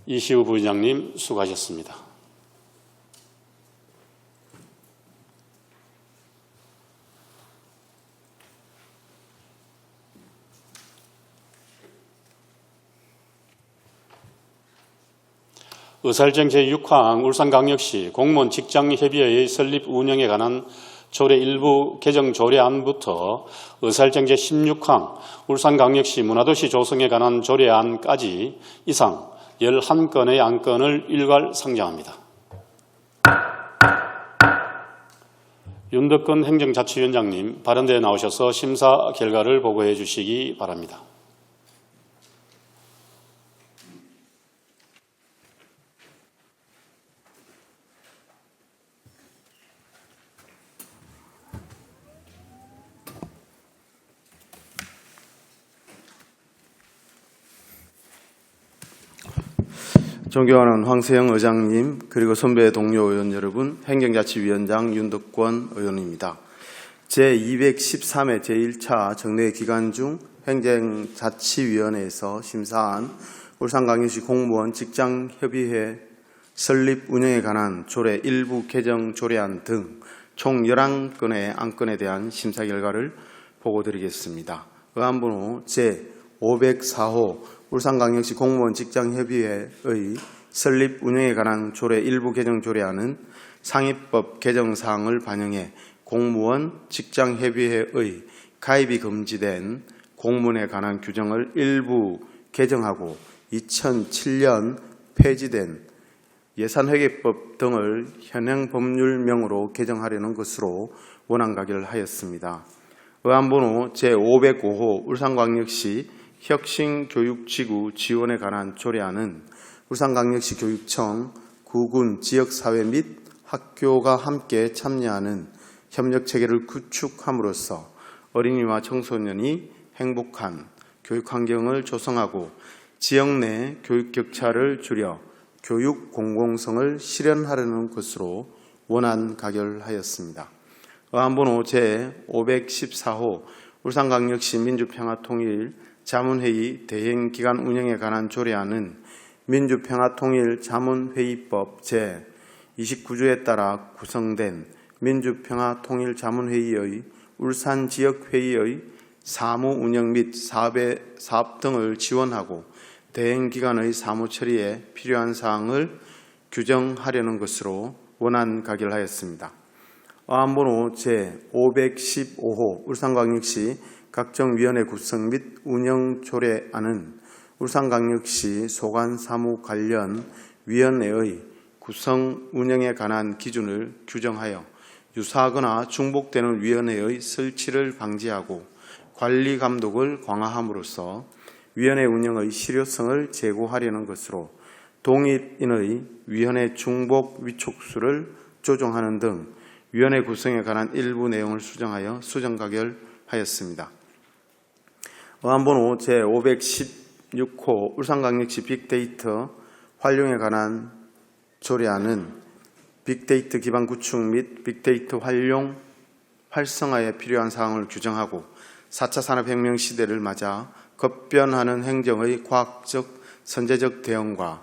이시우 부위원장님 수고하셨습니다. 의사일정 제6항 울산광역시 공무원 직장협의회의 설립 운영에 관한 조례 일부 개정 조례안부터 의사일정 제16항 울산광역시 문화도시 조성에 관한 조례안까지 이상 11건의 안건을 일괄 상정합니다. 윤덕건 행정자치위원장님 발언대에 나오셔서 심사 결과를 보고해 주시기 바랍니다. 존경하는 황세영 의장님, 그리고 선배 동료 의원 여러분, 행정자치위원장 윤덕권 의원입니다. 제213회 제1차 정례 기간 중 행정자치위원회에서 심사한 울산광역시 공무원 직장협의회 설립 운영에 관한 조례 일부 개정 조례안 등 총 11건의 안건에 대한 심사 결과를 보고드리겠습니다. 의안번호 제504호 울산광역시 공무원 직장협의회의 설립 운영에 관한 조례 일부 개정 조례안은 상위법 개정 사항을 반영해 공무원 직장협의회의 가입이 금지된 공문에 관한 규정을 일부 개정하고 2007년 폐지된 예산회계법 등을 현행 법률명으로 개정하려는 것으로 원안 가결하였습니다. 의안번호 제505호 울산광역시 혁신교육지구 지원에 관한 조례안은 울산광역시 교육청, 구군, 지역사회 및 학교가 함께 참여하는 협력체계를 구축함으로써 어린이와 청소년이 행복한 교육환경을 조성하고 지역 내 교육 격차를 줄여 교육 공공성을 실현하려는 것으로 원안 가결하였습니다. 의안번호 제514호 울산광역시 민주평화통일 자문회의 대행기관 운영에 관한 조례안은 민주평화통일자문회의법 제29조에 따라 구성된 민주평화통일자문회의의 울산지역회의의 사무운영 및 사업 등을 지원하고 대행기관의 사무처리에 필요한 사항을 규정하려는 것으로 원안 가결하였습니다. 어안번호 제515호 울산광역시 각정위원회 구성 및 운영 조례안은 울산광역시 소관사무 관련 위원회의 구성 운영에 관한 기준을 규정하여 유사하거나 중복되는 위원회의 설치를 방지하고 관리 감독을 강화함으로써 위원회 운영의 실효성을 제고하려는 것으로 독립인의 위원회 중복 위촉수를 조정하는 등 위원회 구성에 관한 일부 내용을 수정하여 수정 가결하였습니다. 어안번호 제516호 울산광역시 빅데이터 활용에 관한 조례안은 빅데이터 기반 구축 및 빅데이터 활용 활성화에 필요한 사항을 규정하고 4차 산업혁명 시대를 맞아 급변하는 행정의 과학적 선제적 대응과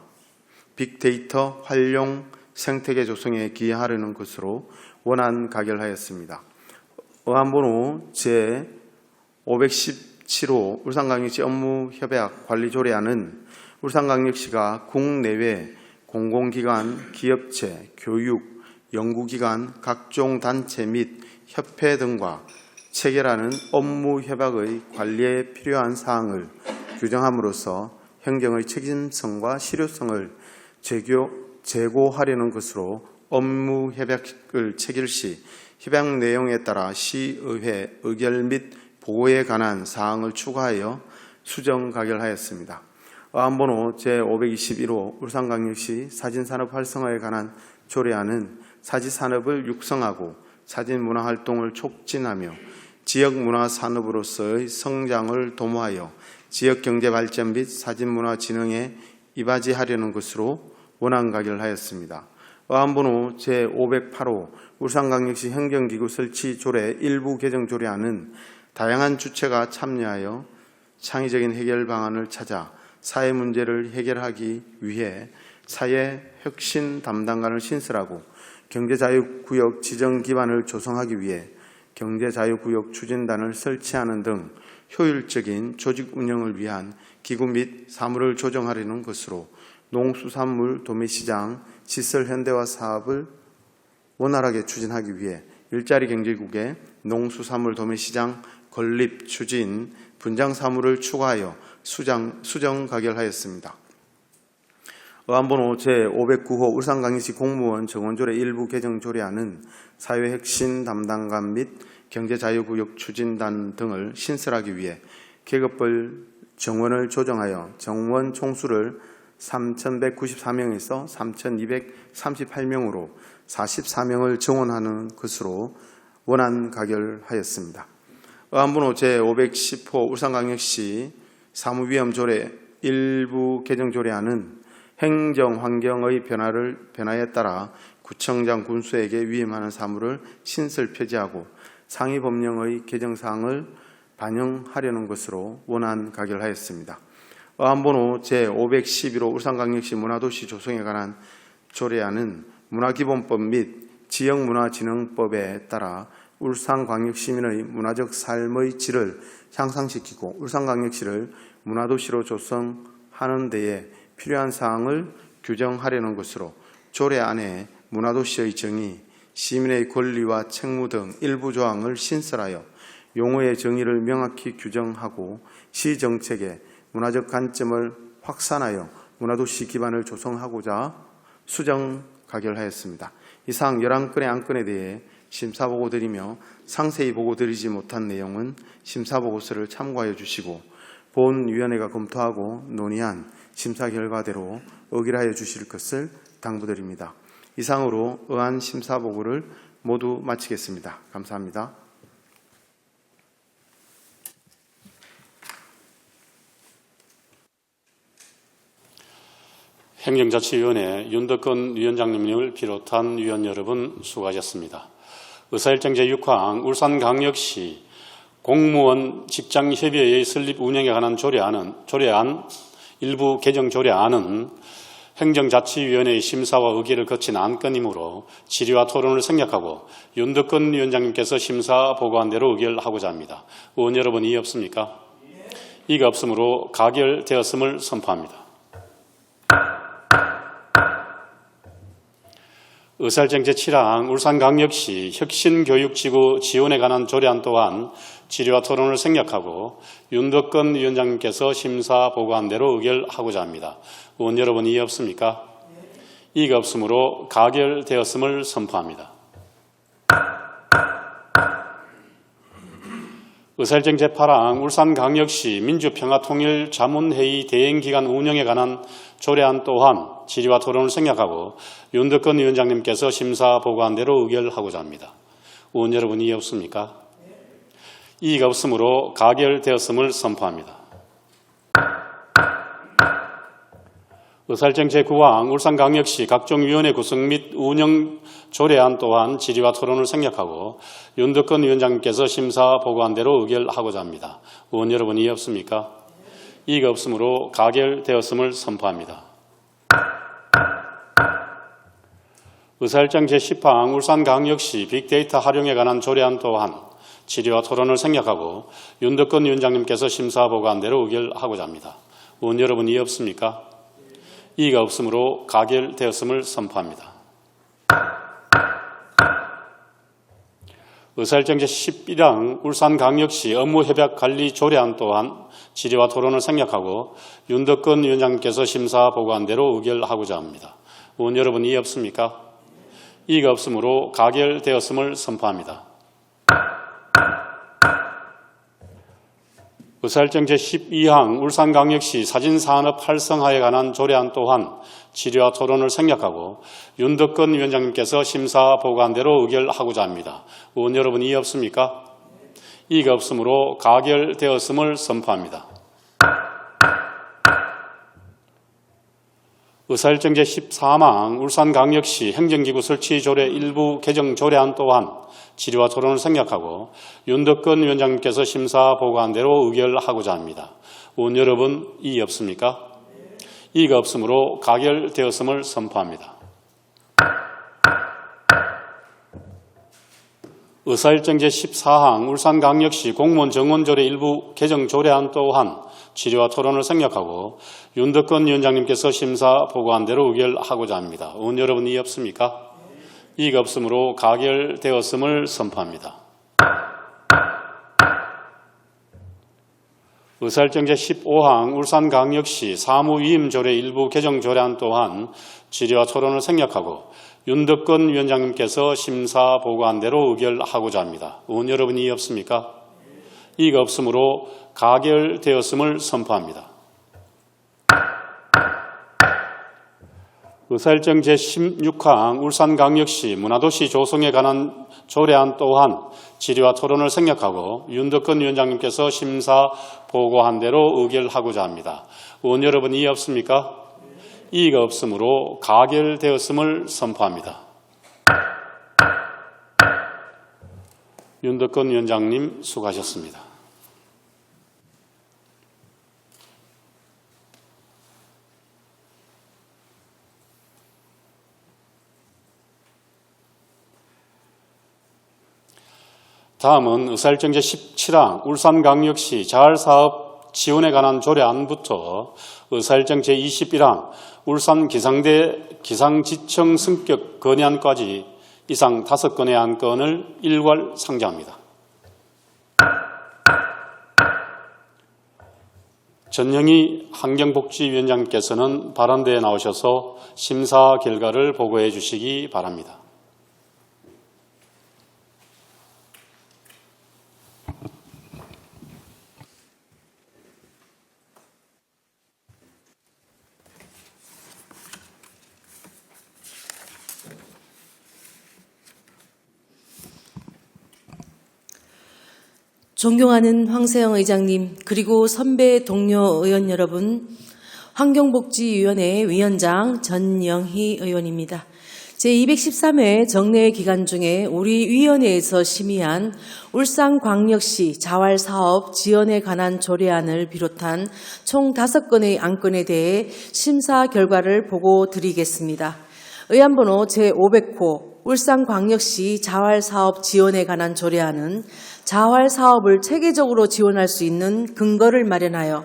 빅데이터 활용 생태계 조성에 기여하려는 것으로 원안 가결하였습니다. 어안번호 제517호 울산광역시 업무협약 관리조례안은 울산광역시가 국내외 공공기관, 기업체, 교육, 연구기관, 각종 단체 및 협회 등과 체결하는 업무협약의 관리에 필요한 사항을 규정함으로써 행정의 책임성과 실효성을 제고하려는 것으로 업무협약을 체결 시 협약 내용에 따라 시의회 의결 및 보고에 관한 사항을 추가하여 수정 가결하였습니다. 어안번호 제521호 울산광역시 사진산업 활성화에 관한 조례안은 사진산업을 육성하고 사진문화활동을 촉진하며 지역문화산업으로서의 성장을 도모하여 지역경제발전 및 사진문화 진흥에 이바지하려는 것으로 원안 가결하였습니다. 어안번호 제508호 울산광역시 행정기구 설치 조례 일부 개정 조례안은 다양한 주체가 참여하여 창의적인 해결 방안을 찾아 사회 문제를 해결하기 위해 사회 혁신 담당관을 신설하고 경제자유구역 지정 기반을 조성하기 위해 경제자유구역 추진단을 설치하는 등 효율적인 조직 운영을 위한 기구 및 사무를 조정하려는 것으로 농수산물 도매시장 시설 현대화 사업을 원활하게 추진하기 위해 일자리 경제국의 농수산물 도매시장 건립 추진 분장 사무를 추가하여 수정 가결하였습니다. 어안번호 제509호 울산광역시 공무원 정원조례 일부 개정 조례안은 사회혁신 담당관 및 경제자유구역 추진단 등을 신설하기 위해 계급별 정원을 조정하여 정원 총수를 3,194명에서 3,238명으로 44명을 정원하는 것으로 원안 가결하였습니다. 어안번호 제510호 울산광역시 사무위험조례 일부 개정 조례안은 행정환경의 변화에 따라 구청장 군수에게 위임하는 사무를 신설 폐지하고 상위법령의 개정사항을 반영하려는 것으로 원안 가결하였습니다. 어안번호 제511호 울산광역시 문화도시 조성에 관한 조례안은 문화기본법 및 지역문화진흥법에 따라 울산광역시민의 문화적 삶의 질을 향상시키고 울산광역시를 문화도시로 조성하는 데에 필요한 사항을 규정하려는 것으로 조례안에 문화도시의 정의, 시민의 권리와 책무 등 일부 조항을 신설하여 용어의 정의를 명확히 규정하고 시정책에 문화적 관점을 확산하여 문화도시 기반을 조성하고자 수정 가결하였습니다. 이상 11건의 안건에 대해 심사보고 드리며 상세히 보고 드리지 못한 내용은 심사보고서를 참고하여 주시고 본위원회가 검토하고 논의한 심사 결과대로 의결하여 주실 것을 당부드립니다. 이상으로 의안 심사보고를 모두 마치겠습니다. 감사합니다. 행정자치위원회 윤덕건 위원장님을 비롯한 위원 여러분 수고하셨습니다. 의사일정 제6항 울산광역시 공무원 직장협의회의 설립 운영에 관한 조례안 일부 개정 조례안은 행정자치위원회의 심사와 의결을 거친 안건이므로 질의와 토론을 생략하고 윤덕건 위원장님께서 심사 보고한 대로 의결하고자 합니다. 의원 여러분, 이의 없습니까? 이가 없으므로 가결되었음을 선포합니다. 의사일정 제7항 울산광역시 혁신교육지구 지원에 관한 조례안 또한 질의와 토론을 생략하고 윤덕건 위원장님께서 심사 보고한 대로 의결하고자 합니다. 의원 여러분, 이의 없습니까? 이가 없으므로 가결되었음을 선포합니다. 의사일정 제8항 울산광역시 민주평화통일자문회의 대행기관 운영에 관한 조례안 또한 질의와 토론을 생략하고 윤덕건 위원장님께서 심사 보고한 대로 의결하고자 합니다. 의원 여러분, 이의 없습니까? 이의가 없으므로 가결되었음을 선포합니다. 의사일정 제9항 울산광역시 각종 위원회 구성 및 운영 조례안 또한 질의와 토론을 생략하고 윤덕건 위원장님께서 심사 보고한 대로 의결하고자 합니다. 의원 여러분, 이의 없습니까? 이의가 없으므로 가결되었음을 선포합니다. 의사일정 제10항 울산광역시 빅데이터 활용에 관한 조례안 또한 질의와 토론을 생략하고 윤덕건 위원장님께서 심사 보고한 대로 의결하고자 합니다. 의원 여러분, 이의 없습니까? 이의가 없으므로 가결되었음을 선포합니다. 의사일정 제11항 울산광역시 업무협약관리 조례안 또한 질의와 토론을 생략하고 윤덕건 위원장님께서 심사 보고한 대로 의결하고자 합니다. 의원 여러분, 이의 없습니까? 이의가 없으므로 가결되었음을 선포합니다. 의사일정 제12항 울산광역시 사진산업 활성화에 관한 조례안 또한 질의와 토론을 생략하고 윤덕건 위원장님께서 심사 보고한 대로 의결하고자 합니다. 의원 여러분, 이의 없습니까? 이의가 없으므로 가결되었음을 선포합니다. 의사일정 제13항 울산광역시 행정기구 설치 조례 일부 개정 조례안 또한 질의와 토론을 생략하고 윤덕건 위원장님께서 심사 보고한 대로 의결하고자 합니다. 의원 여러분, 이의 없습니까? 이의가 없으므로 가결되었음을 선포합니다. 의사일정 제14항 울산광역시 공무원 정원조례 일부 개정 조례안 또한 질의와 토론을 생략하고 윤덕건 위원장님께서 심사 보고한 대로 의결하고자 합니다. 의원 여러분, 이의 없습니까? 이의가 없으므로 가결되었음을 선포합니다. 의사일정 제15항 울산광역시 사무위임조례 일부 개정 조례안 또한 질의와 토론을 생략하고 윤덕건 위원장님께서 심사 보고한 대로 의결하고자 합니다. 의원 여러분, 이의 없습니까? 이의가 없으므로 가결되었음을 선포합니다. 의사일정 제16항 울산광역시 문화도시 조성에 관한 조례안 또한 질의와 토론을 생략하고 윤덕건 위원장님께서 심사 보고한 대로 의결하고자 합니다. 의원 여러분, 이의 없습니까? 이의가 없으므로 가결되었음을 선포합니다. 윤덕건 위원장님, 수고하셨습니다. 다음은 의사일정 제17항 울산광역시 자활사업 지원에 관한 조례안부터 의사일정 제21항 울산 기상지청 승격 건의안까지 이상 5건의 안건을 일괄 상정합니다. 전영희 환경복지위원장께서는 발언대에 나오셔서 심사 결과를 보고해 주시기 바랍니다. 존경하는 황세영 의장님, 그리고 선배 동료 의원 여러분, 환경복지위원회 위원장 전영희 의원입니다. 제213회 정례 기간 중에 우리 위원회에서 심의한 울산광역시 자활사업 지원에 관한 조례안을 비롯한 총 5건의 안건에 대해 심사 결과를 보고 드리겠습니다. 의안번호 제500호 울산광역시 자활사업 지원에 관한 조례안은 자활사업을 체계적으로 지원할 수 있는 근거를 마련하여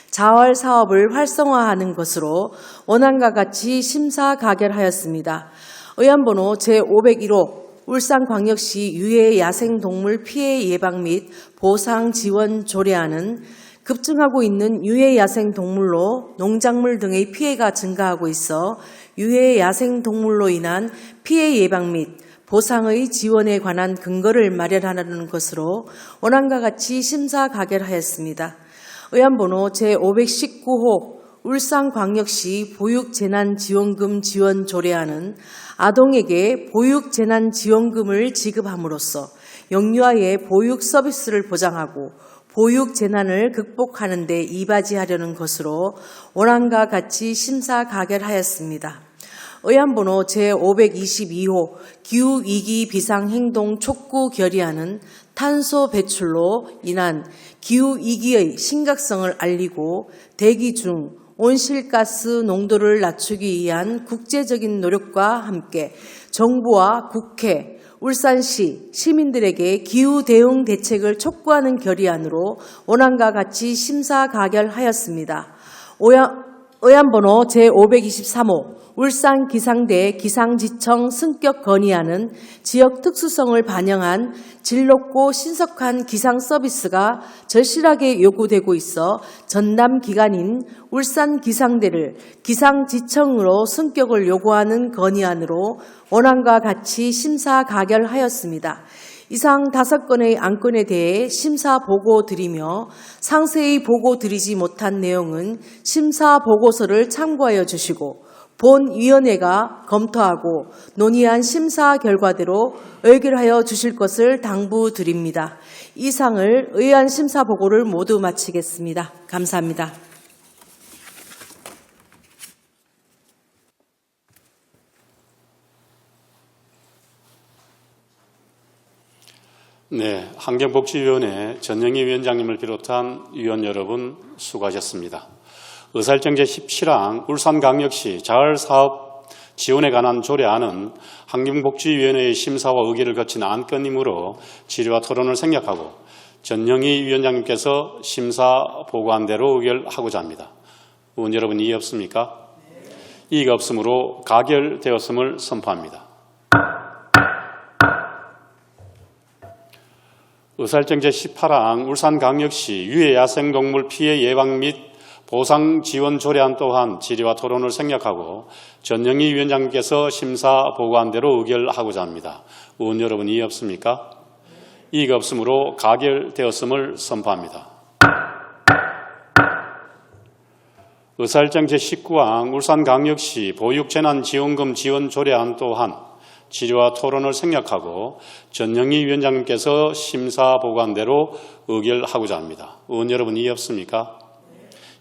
자활사업을 활성화하는 것으로 원안과 같이 심사 가결하였습니다. 의안번호 제501호 울산광역시 유해 야생동물 피해 예방 및 보상 지원 조례안은 급증하고 있는 유해 야생동물로 농작물 등의 피해가 증가하고 있어 유해 야생동물로 인한 피해 예방 및 보상의 지원에 관한 근거를 마련하는 것으로 원안과 같이 심사 가결하였습니다. 의안번호 제519호 울산광역시 보육재난지원금 지원 조례안은 아동에게 보육재난지원금을 지급함으로써 영유아의 보육 서비스를 보장하고 보육재난을 극복하는 데 이바지하려는 것으로 원안과 같이 심사 가결하였습니다. 의안번호 제522호 기후위기 비상행동 촉구 결의안은 탄소 배출로 인한 기후위기의 심각성을 알리고 대기 중 온실가스 농도를 낮추기 위한 국제적인 노력과 함께 정부와 국회, 울산시 시민들에게 기후 대응 대책을 촉구하는 결의안으로 원안과 같이 심사 가결하였습니다. 의안번호 제523호 울산 기상대 기상지청 승격 건의안은 지역 특수성을 반영한 질 높고 신속한 기상 서비스가 절실하게 요구되고 있어 전담 기관인 울산 기상대를 기상지청으로 승격을 요구하는 건의안으로 원안과 같이 심사 가결하였습니다. 이상 5건의 안건에 대해 심사 보고 드리며 상세히 보고 드리지 못한 내용은 심사 보고서를 참고하여 주시고 본위원회가 검토하고 논의한 심사 결과대로 의결하여 주실 것을 당부드립니다. 이상을 의안 심사 보고를 모두 마치겠습니다. 감사합니다. 네, 환경복지위원회 전영희 위원장님을 비롯한 위원 여러분 수고하셨습니다. 의사일정 제17항 울산광역시 자활사업 지원에 관한 조례안은 환경복지위원회의 심사와 의결을 거친 안건이므로 질의와 토론을 생략하고 전영희 위원장님께서 심사 보고한 대로 의결하고자 합니다. 의원 여러분 이의 없습니까? 이의가 없으므로 가결되었음을 선포합니다. 의사일정 제18항 울산광역시 유해 야생동물 피해 예방 및 보상 지원 조례안 또한 질의와 토론을 생략하고 전영희 위원장님께서 심사 보고한 대로 의결하고자 합니다. 의원 여러분 이의 없습니까? 이의가 없으므로 가결되었음을 선포합니다. 의사일정 제19항 울산광역시 보육재난지원금 지원 조례안 또한 질의와 토론을 생략하고 전영희 위원장님께서 심사 보고한 대로 의결하고자 합니다. 의원 여러분 이의 없습니까?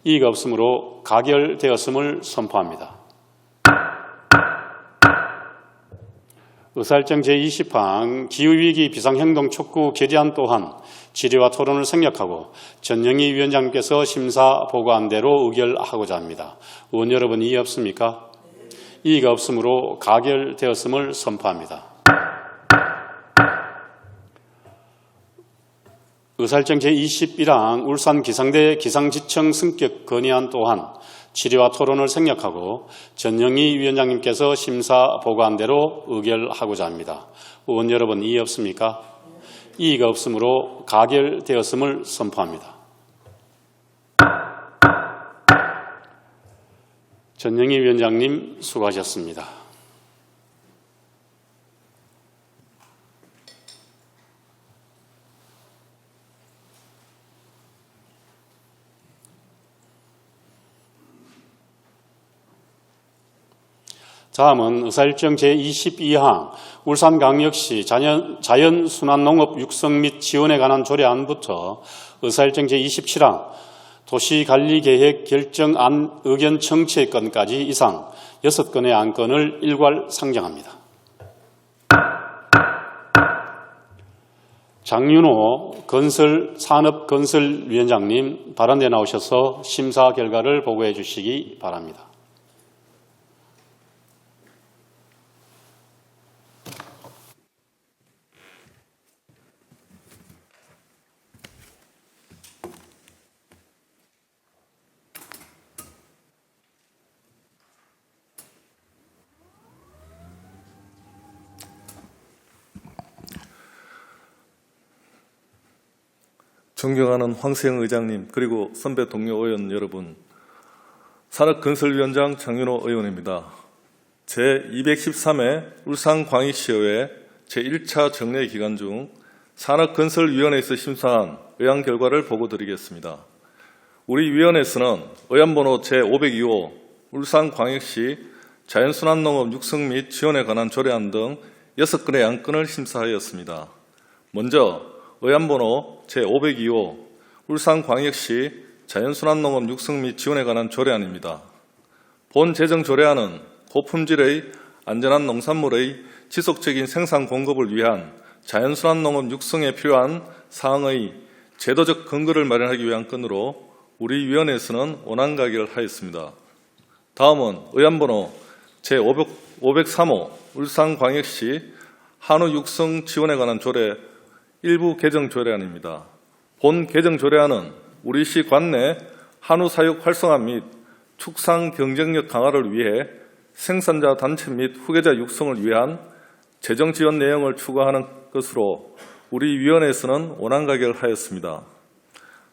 이의가 없으므로 가결되었음을 선포합니다. 의사일정 제20항 기후위기 비상행동 촉구 결의안 또한 질의와 토론을 생략하고 전영희 위원장님께서 심사 보고한 대로 의결하고자 합니다. 의원 여러분 이의 없습니까? 이의가 없으므로 가결되었음을 선포합니다. 의사일정 제21항 울산 기상대 기상지청 승격 건의안 또한 질의와 토론을 생략하고 전영희 위원장님께서 심사 보고한 대로 의결하고자 합니다. 의원 여러분 이의 없습니까? 이의가 없으므로 가결되었음을 선포합니다. 전영희 위원장님 수고하셨습니다. 다음은 의사일정 제22항 울산광역시 자연순환농업 육성 및 지원에 관한 조례안부터 의사일정 제27항 도시관리계획 결정안 의견 청취의 건까지 이상 6건의 안건을 일괄 상정합니다. 장윤호 산업건설위원장님 발언대 나오셔서 심사 결과를 보고해 주시기 바랍니다. 존경하는 황세영 의장님, 그리고 선배 동료 의원 여러분, 산업건설위원장 장윤호 의원입니다. 제213회 울산광역시의회 제1차 정례 기간 중 산업건설위원회에서 심사한 의안 결과를 보고드리겠습니다. 우리 위원회에서는 의안번호 제502호 울산광역시 자연순환농업 육성 및 지원에 관한 조례안 등 6건의 안건을 심사하였습니다. 먼저 의안번호 제502호 울산광역시 자연순환농업 육성 및 지원에 관한 조례안입니다. 본 제정조례안은 고품질의 안전한 농산물의 지속적인 생산 공급을 위한 자연순환농업 육성에 필요한 사항의 제도적 근거를 마련하기 위한 건으로 우리 위원회에서는 원안 가결하였습니다. 다음은 의안번호 제503호 울산광역시 한우 육성 지원에 관한 조례 일부 개정 조례안입니다. 본 개정 조례안은 우리시 관내 한우 사육 활성화 및 축산 경쟁력 강화를 위해 생산자 단체 및 후계자 육성을 위한 재정 지원 내용을 추가하는 것으로 우리 위원회에서는 원안 가결하였습니다.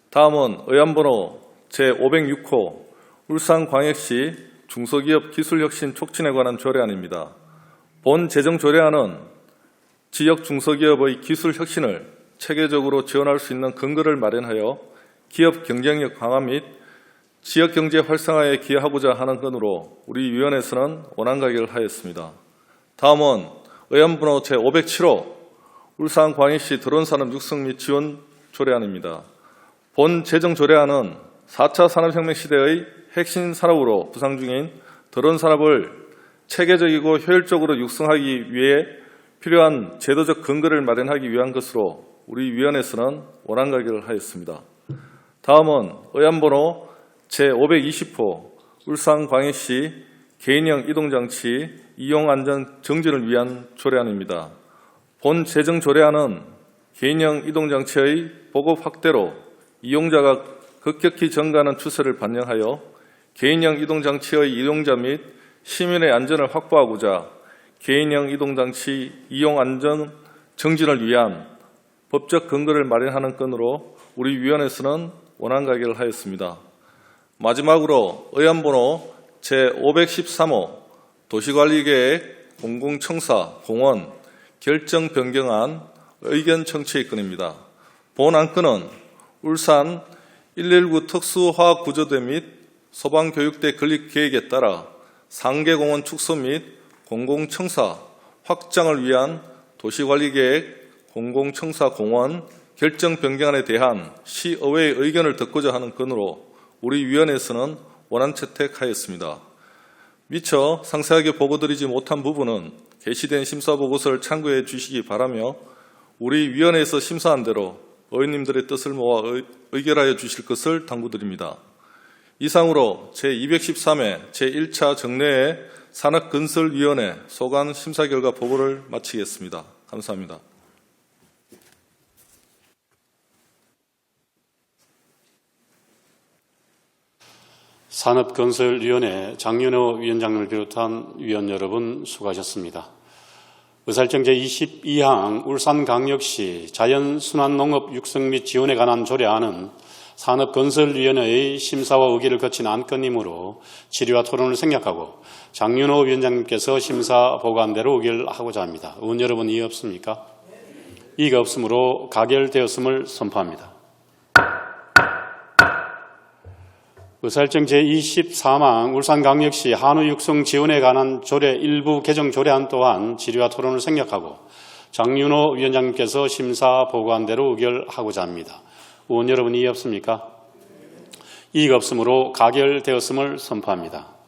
다음은 의안번호 제506호 울산광역시 중소기업 기술혁신 촉진에 관한 조례안입니다. 본 재정 조례안은 지역 중소기업의 기술 혁신을 체계적으로 지원할 수 있는 근거를 마련하여 기업 경쟁력 강화 및 지역 경제 활성화에 기여하고자 하는 건으로 우리 위원회에서는 원안 가결하였습니다. 다음은 의안번호 제507호 울산광역시 드론산업 육성 및 지원 조례안입니다. 본 재정 조례안은 4차 산업혁명 시대의 핵심 산업으로 부상 중인 드론산업을 체계적이고 효율적으로 육성하기 위해 필요한 제도적 근거를 마련하기 위한 것으로 우리 위원회에서는 원안 가결을 하였습니다. 다음은 의안번호 제520호 울산광역시 개인형 이동장치 이용안전 정진을 위한 조례안입니다. 본 재정조례안은 개인형 이동장치의 보급 확대로 이용자가 급격히 증가하는 추세를 반영하여 개인형 이동장치의 이용자 및 시민의 안전을 확보하고자 개인형 이동장치 이용 안전 정진을 위한 법적 근거를 마련하는 건으로 우리 위원회에서는 원안 가결을 하였습니다. 마지막으로 의안번호 제513호 도시관리계획 공공청사 공원 결정 변경안 의견 청취의 건입니다. 본 안건은 울산 119 특수화학구조대 및 소방교육대 건립계획에 따라 상계공원 축소 및 공공청사 확장을 위한 도시관리계획 공공청사 공원 결정 변경안에 대한 시의회의 의견을 듣고자 하는 건으로 우리 위원회에서는 원안 채택하였습니다. 미처 상세하게 보고드리지 못한 부분은 게시된 심사보고서를 참고해 주시기 바라며 우리 위원회에서 심사한 대로 의원님들의 뜻을 모아 의결하여 주실 것을 당부드립니다. 이상으로 제213회 제1차 정례회 산업건설위원회 소관 심사 결과 보고를 마치겠습니다. 감사합니다. 산업건설위원회 장윤호 위원장을 비롯한 위원 여러분 수고하셨습니다. 의사일정 제22항 울산광역시 자연순환농업 육성 및 지원에 관한 조례안은 산업건설위원회의 심사와 의결을 거친 안건이므로 질의와 토론을 생략하고 장윤호 위원장님께서 심사 보고한 대로 의결하고자 합니다. 의원 여러분 이의 없습니까? 이의가 없으므로 가결되었음을 선포합니다. 의사일정 제24항 울산광역시 한우육성 지원에 관한 조례 일부 개정 조례안 또한 질의와 토론을 생략하고 장윤호 위원장님께서 심사 보고한 대로 의결하고자 합니다. 의원 여러분 이의 없습니까? 이의가 없으므로 가결되었음을 선포합니다.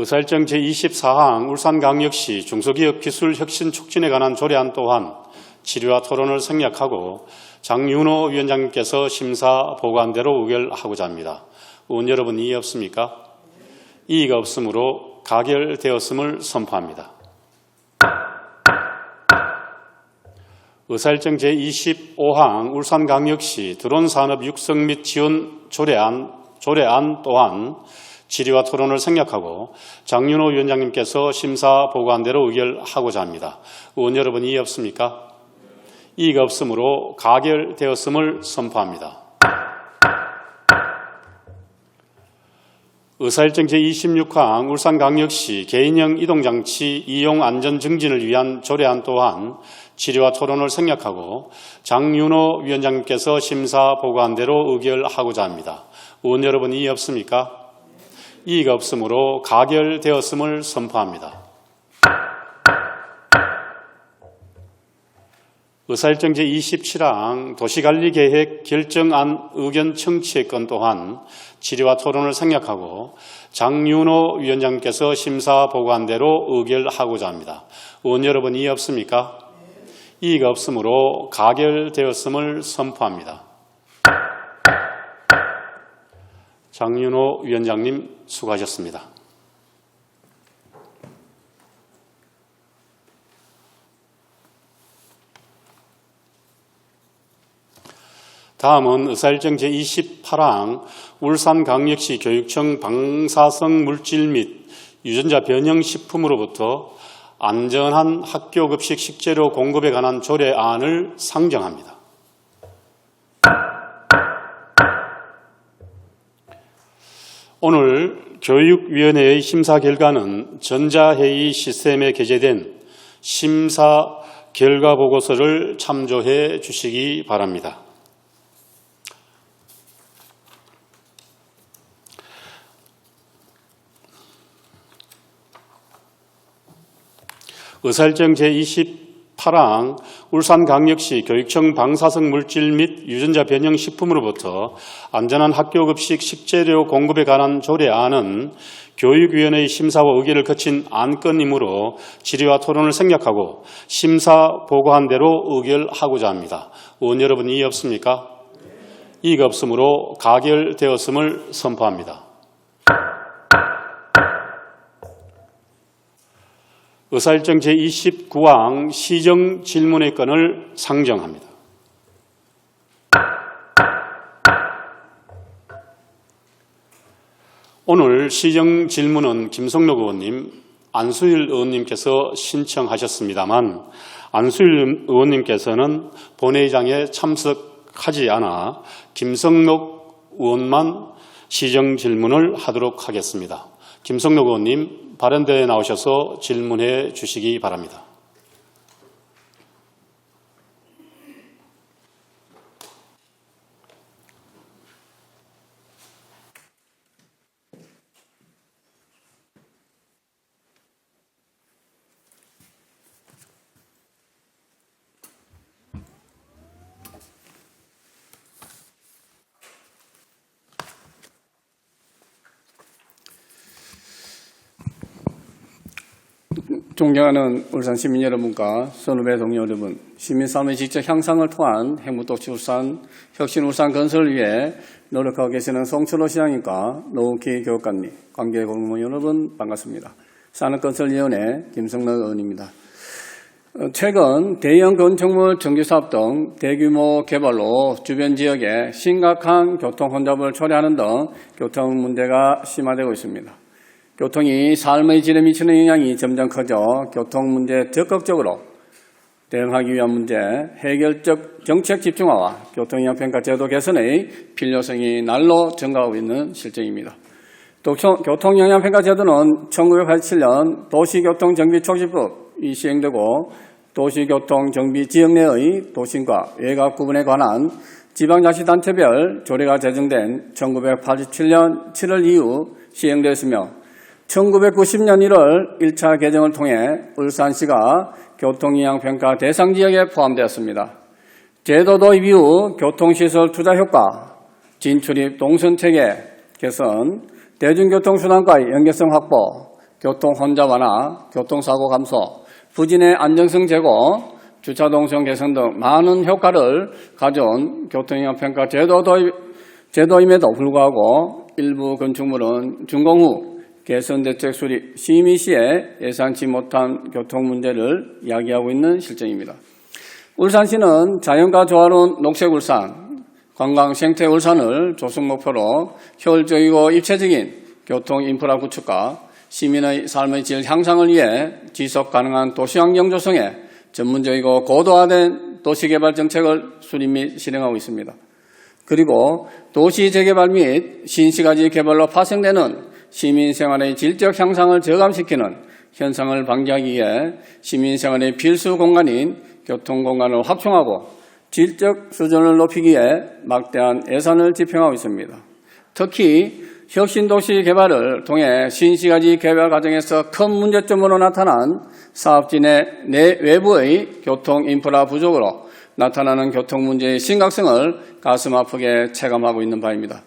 의사일정 제24항 울산광역시 중소기업 기술 혁신 촉진에 관한 조례안 또한 질의와 토론을 생략하고 장윤호 위원장님께서 심사 보고한대로 의결하고자 합니다. 의원 여러분 이의 없습니까? 이의가 없으므로 가결되었음을 선포합니다. 의사일정 제25항 울산광역시 드론산업 육성 및 지원 조례안 또한 질의와 토론을 생략하고 장윤호 위원장님께서 심사 보고한대로 의결하고자 합니다. 의원 여러분 이의 없습니까? 이의가 없으므로 가결되었음을 선포합니다. 의사일정 제26항 울산광역시 개인형 이동장치 이용 안전 증진을 위한 조례안 또한 질의와 토론을 생략하고 장윤호 위원장님께서 심사 보고한대로 의결하고자 합니다. 의원 여러분 이의 없습니까? 이의가 없으므로 가결되었음을 선포합니다. 의사일정 제27항 도시관리계획 결정안 의견 청취의 건 또한 질의와 토론을 생략하고 장윤호 위원장님께서 심사 보고한 대로 의결하고자 합니다. 의원 여러분 이의 없습니까? 이의가 없으므로 가결되었음을 선포합니다. 장윤호 위원장님 수고하셨습니다. 다음은 의사일정 제28항 울산광역시 교육청 방사성 물질 및 유전자 변형 식품으로부터 안전한 학교 급식 식재료 공급에 관한 조례안을 상정합니다. 오늘 교육위원회의 심사 결과는 전자회의 시스템에 게재된 심사 결과 보고서를 참조해 주시기 바랍니다. 의사일정 제28항 울산광역시 교육청 방사성 물질 및 유전자 변형 식품으로부터 안전한 학교 급식 식재료 공급에 관한 조례안은 교육위원회의 심사와 의결을 거친 안건이므로 질의와 토론을 생략하고 심사 보고한 대로 의결하고자 합니다. 의원 여러분 이의 없습니까? 이의가 없으므로 가결되었음을 선포합니다. 의사일정 제29항 시정 질문의 건을 상정합니다. 오늘 시정 질문은 김성록 의원님, 안수일 의원님께서 신청하셨습니다만 안수일 의원님께서는 본회의장에 참석하지 않아 김성록 의원만 시정 질문을 하도록 하겠습니다. 김성록 의원님, 발언대에 나오셔서 질문해 주시기 바랍니다. 존경하는 울산 시민 여러분과 선후배 동료 여러분, 시민삶의 질적 향상을 통한 행복도시 울산, 혁신 울산 건설을 위해 노력하고 계시는 송철호 시장님과 노욱희 교육감님, 관계 공무원 여러분 반갑습니다. 산업건설위원회 김성락 의원입니다. 최근 대형 건축물 정규사업 등 대규모 개발로 주변 지역에 심각한 교통 혼잡을 초래하는 등 교통 문제가 심화되고 있습니다. 교통이 삶의 질에 미치는 영향이 점점 커져 교통 문제에 적극적으로 대응하기 위한 문제, 해결적 정책 집중화와 교통영향평가 제도 개선의 필요성이 날로 증가하고 있는 실정입니다. 교통영향평가 제도는 1987년 도시교통정비촉진법이 시행되고 도시교통정비 지역 내의 도심과 외곽 구분에 관한 지방자치단체별 조례가 제정된 1987년 7월 이후 시행되었으며 1990년 1월 1차 개정을 통해 울산시가 교통영향평가 대상 지역에 포함되었습니다. 제도 도입 이후 교통시설 투자 효과, 진출입 동선체계 개선, 대중교통수단과의 연계성 확보, 교통 혼잡 완화, 교통사고 감소, 부진의 안정성 제고, 주차 동선 개선 등 많은 효과를 가져온 교통영향평가 제도임에도 불구하고 일부 건축물은 준공 후 개선대책 수립 심의 시에 예상치 못한 교통 문제를 야기하고 있는 실정입니다. 울산시는 자연과 조화로운 녹색울산, 관광 생태울산을 조성 목표로 효율적이고 입체적인 교통 인프라 구축과 시민의 삶의 질 향상을 위해 지속 가능한 도시환경 조성에 전문적이고 고도화된 도시개발 정책을 수립 및 실행하고 있습니다. 그리고 도시 재개발 및 신시가지 개발로 파생되는 시민 생활의 질적 향상을 저감시키는 현상을 방지하기 위해 시민 생활의 필수 공간인 교통공간을 확충하고 질적 수준을 높이기 위해 막대한 예산을 집행하고 있습니다. 특히 혁신도시 개발을 통해 신시가지 개발 과정에서 큰 문제점으로 나타난 사업진의 내외부의 교통 인프라 부족으로 나타나는 교통 문제의 심각성을 가슴 아프게 체감하고 있는 바입니다.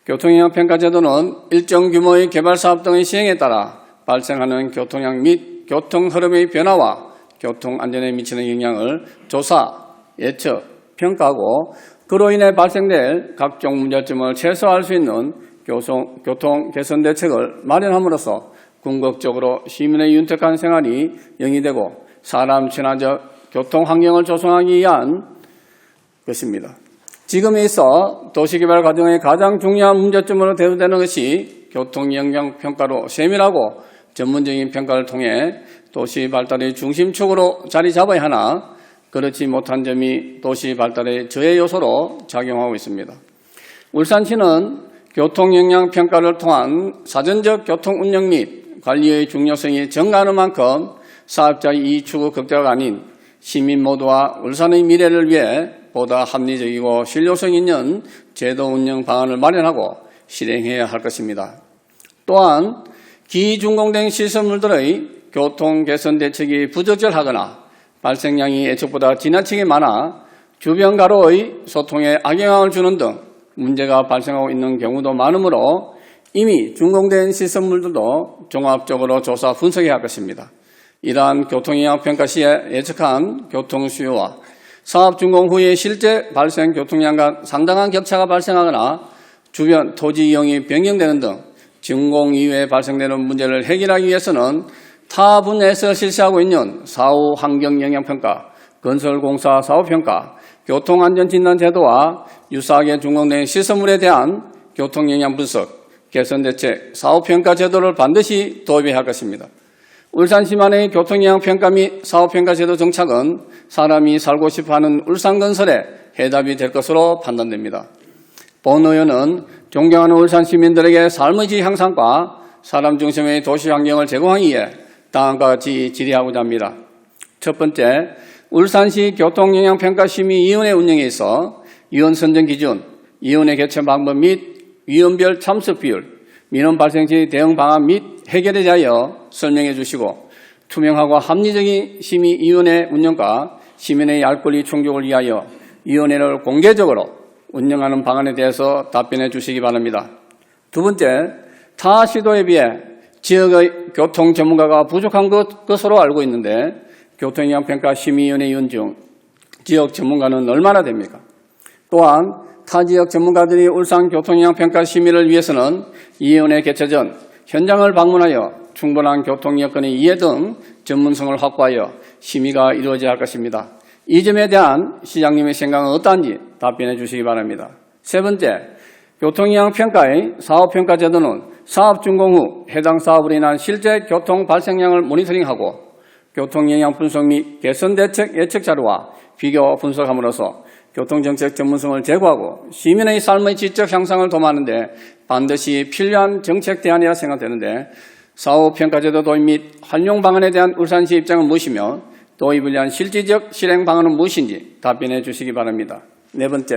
교통영향평가제도는 일정 규모의 개발 사업 등의 시행에 따라 발생하는 교통량 및 교통 흐름의 변화와 교통 안전에 미치는 영향을 조사, 예측, 평가하고 그로 인해 발생될 각종 문제점을 최소화할 수 있는 교통 개선 대책을 마련함으로써 궁극적으로 시민의 윤택한 생활이 영위되고 사람 친화적 교통 환경을 조성하기 위한 것입니다. 지금에 있어 도시개발 과정의 가장 중요한 문제점으로 대두되는 것이 교통영향평가로 세밀하고 전문적인 평가를 통해 도시 발달의 중심축으로 자리 잡아야 하나 그렇지 못한 점이 도시 발달의 저해 요소로 작용하고 있습니다. 울산시는 교통영향평가를 통한 사전적 교통운영 및 관리의 중요성이 증가하는 만큼 사업자의 이익 추구 극대화가 아닌 시민 모두와 울산의 미래를 위해 보다 합리적이고 실효성 있는 제도 운영 방안을 마련하고 실행해야 할 것입니다. 또한 기준공된 시설물들의 교통 개선 대책이 부적절하거나 발생량이 예측보다 지나치게 많아 주변 가로의 소통에 악영향을 주는 등 문제가 발생하고 있는 경우도 많으므로 이미 준공된 시설물들도 종합적으로 조사 분석해야 할 것입니다. 이러한 교통영향평가 시에 예측한 교통 수요와 사업 준공 후에 실제 발생 교통량과 상당한 격차가 발생하거나 주변 토지 이용이 변경되는 등 준공 이후에 발생되는 문제를 해결하기 위해서는 타 분야에서 실시하고 있는 사후 환경영향평가, 건설공사 사후평가, 교통안전진단제도와 유사하게 준공된 시설물에 대한 교통영향 분석, 개선대책, 사후평가 제도를 반드시 도입해야 할 것입니다. 울산시만의 교통영향평가 및 사후평가 제도 정착은 사람이 살고 싶어하는 울산건설에 해답이 될 것으로 판단됩니다. 본 의원은 존경하는 울산 시민들에게 삶의 질 향상과 사람 중심의 도시 환경을 제공하기 위해 다음과 같이 질의하고자 합니다. 첫 번째, 울산시 교통영향평가심의위원회 운영에 있어 위원 선정 기준, 위원회 개최 방법 및 위원별 참석 비율, 민원 발생 시 대응 방안 및 해결에 대하여 설명해 주시고 투명하고 합리적인 심의위원회 운영과 시민의 알 권리 충족을 위하여 위원회를 공개적으로 운영하는 방안에 대해서 답변해 주시기 바랍니다. 두 번째, 타 시도에 비해 지역의 교통 전문가가 부족한 것으로 알고 있는데 교통영향평가 심의위원회 위원 중 지역 전문가는 얼마나 됩니까? 또한 타 지역 전문가들이 울산 교통영향평가 심의를 위해서는 이 위원회 개최 전 현장을 방문하여 충분한 교통 여건의 이해 등 전문성을 확보하여 심의가 이루어져야 할 것입니다. 이 점에 대한 시장님의 생각은 어떠한지 답변해 주시기 바랍니다. 세 번째, 교통영향평가의 사업평가 제도는 사업 준공 후 해당 사업으로 인한 실제 교통 발생량을 모니터링하고 교통영향 분석 및 개선대책 예측 자료와 비교 분석함으로써 교통정책 전문성을 제고하고 시민의 삶의 질적 향상을 도모하는 데 반드시 필요한 정책 대안이라 생각되는데 사후평가제도 도입 및 활용 방안에 대한 울산시 입장은 무엇이며 도입을 위한 실질적 실행 방안은 무엇인지 답변해 주시기 바랍니다. 네 번째,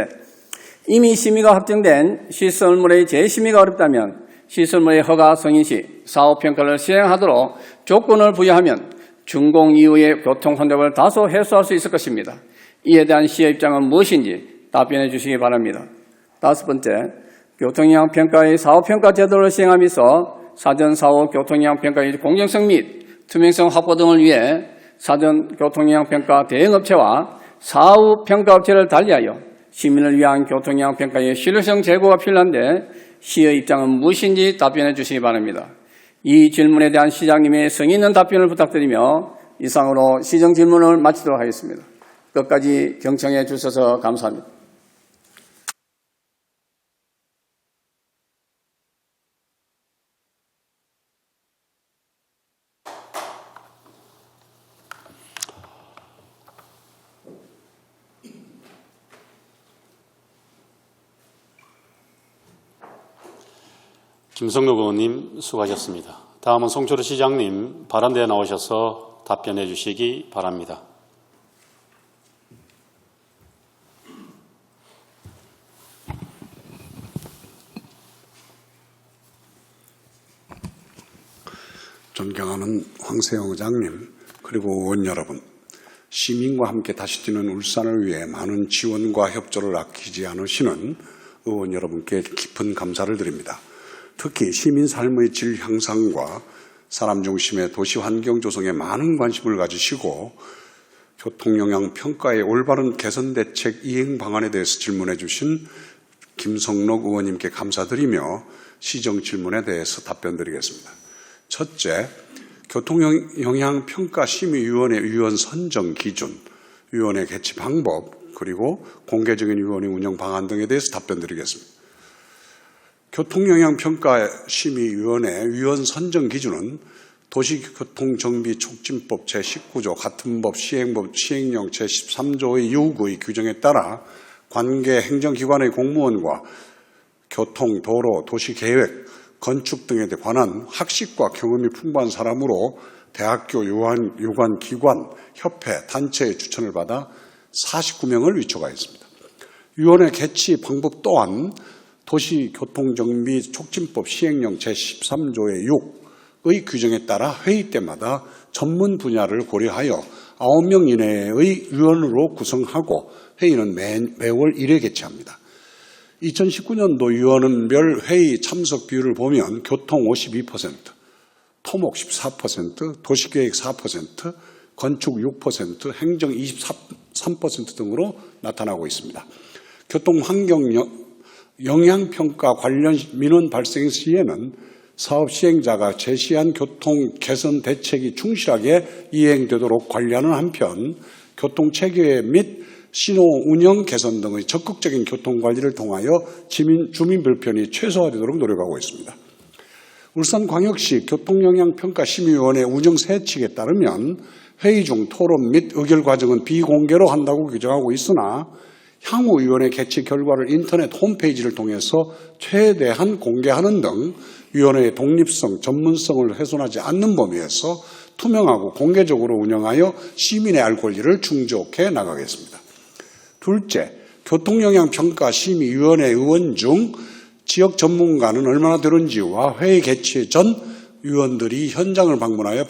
이미 심의가 확정된 시설물의 재심의가 어렵다면 시설물의 허가 승인 시 사후평가를 시행하도록 조건을 부여하면 준공 이후의 교통 혼잡을 다소 해소할 수 있을 것입니다. 이에 대한 시의 입장은 무엇인지 답변해 주시기 바랍니다. 다섯 번째, 교통영향평가의 사후평가 제도를 시행하면서 사전 사후 교통영향평가의 공정성 및 투명성 확보 등을 위해 사전 교통영향평가 대행업체와 사후 평가업체를 달리하여 시민을 위한 교통영향평가의 실효성 제고가 필요한데 시의 입장은 무엇인지 답변해 주시기 바랍니다. 이 질문에 대한 시장님의 성의 있는 답변을 부탁드리며 이상으로 시정 질문을 마치도록 하겠습니다. 끝까지 경청해 주셔서 감사합니다. 김성록 의원님 수고하셨습니다. 다음은 송철호 시장님 발언대에 나오셔서 답변해 주시기 바랍니다. 존경하는 황세영 의장님 그리고 의원 여러분, 시민과 함께 다시 뛰는 울산을 위해 많은 지원과 협조를 아끼지 않으시는 의원 여러분께 깊은 감사를 드립니다. 특히 시민 삶의 질 향상과 사람 중심의 도시 환경 조성에 많은 관심을 가지시고 교통영향 평가의 올바른 개선 대책 이행 방안에 대해서 질문해 주신 김성록 의원님께 감사드리며 시정 질문에 대해서 답변드리겠습니다. 첫째, 교통영향평가심의위원회 위원 선정 기준, 위원회 개최 방법, 그리고 공개적인 위원회 운영 방안 등에 대해서 답변드리겠습니다. 교통영향평가심의위원회 위원 선정 기준은 도시교통정비촉진법 제19조 같은 법 시행법 시행령 제13조의 요구의 규정에 따라 관계 행정기관의 공무원과 교통, 도로, 도시계획, 건축 등에 관한 학식과 경험이 풍부한 사람으로 대학교, 요관기관, 협회, 단체의 추천을 받아 49명을 위촉하 있습니다. 위원회 개최 방법 또한 도시교통정비촉진법 시행령 제13조의 6의 규정에 따라 회의 때마다 전문 분야를 고려하여 9명 이내의 위원으로 구성하고 회의는 매월 1회 개최합니다. 2019년도 위원은별 회의 참석 비율을 보면 교통 52%, 토목 14%, 도시계획 4%, 건축 6%, 행정 23% 등으로 나타나고 있습니다. 교통환경 영향평가 관련 민원 발생 시에는 사업 시행자가 제시한 교통 개선 대책이 충실하게 이행되도록 관리하는 한편 교통체계 및 신호 운영 개선 등의 적극적인 교통관리를 통하여 주민 불편이 최소화되도록 노력하고 있습니다. 울산광역시 교통영향평가심의위원회 운영 세칙에 따르면 회의 중 토론 및 의결 과정은 비공개로 한다고 규정하고 있으나 향후 위원회 개최 결과를 인터넷 홈페이지를 통해서 최대한 공개하는 등 위원회의 독립성, 전문성을 훼손하지 않는 범위에서 투명하고 공개적으로 운영하여 시민의 알 권리를 충족해 나가겠습니다. 둘째, 교통영향평가심의위원회 의원 중 지역 전문가는 얼마나 되는지와 회의 개최 전 위원들이 현장을 방문하여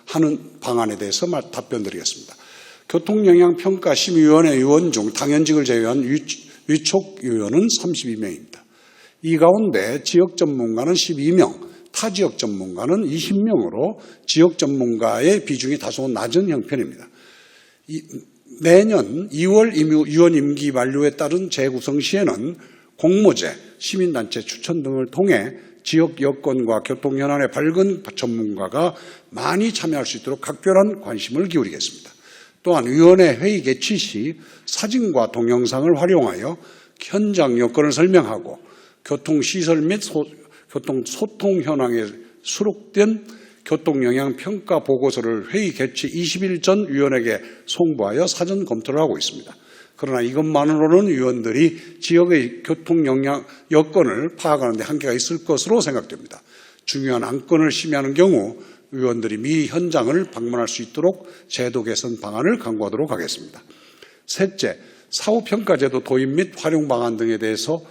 하는 방안에 대해서 답변드리겠습니다. 교통영향평가심의위원회 의원 중 당연직을 제외한 위촉위원은 32명입니다. 이 가운데 지역 전문가는 12명, 타지역 전문가는 20명으로 지역 전문가의 비중이 다소 낮은 형편입니다. 내년 2월 위원 임기 만료에 따른 재구성 시에는 공모제, 시민단체 추천 등을 통해 지역 여건과 교통 현안에 밝은 전문가가 많이 참여할 수 있도록 각별한 관심을 기울이겠습니다. 또한 위원회 회의 개최 시 사진과 동영상을 활용하여 현장 여건을 설명하고 교통시설 및 교통소통 현황에 수록된 교통영향평가 보고서를 회의 개최 20일 전 위원에게 송부하여 사전 검토를 하고 있습니다. 그러나 이것만으로는 위원들이 지역의 교통영향 여건을 파악하는 데 한계가 있을 것으로 생각됩니다. 중요한 안건을 심의하는 경우 위원들이 미 현장을 방문할 수 있도록 제도 개선 방안을 강구하도록 하겠습니다. 셋째, 사후평가제도 도입 및 활용 방안 등에 대해서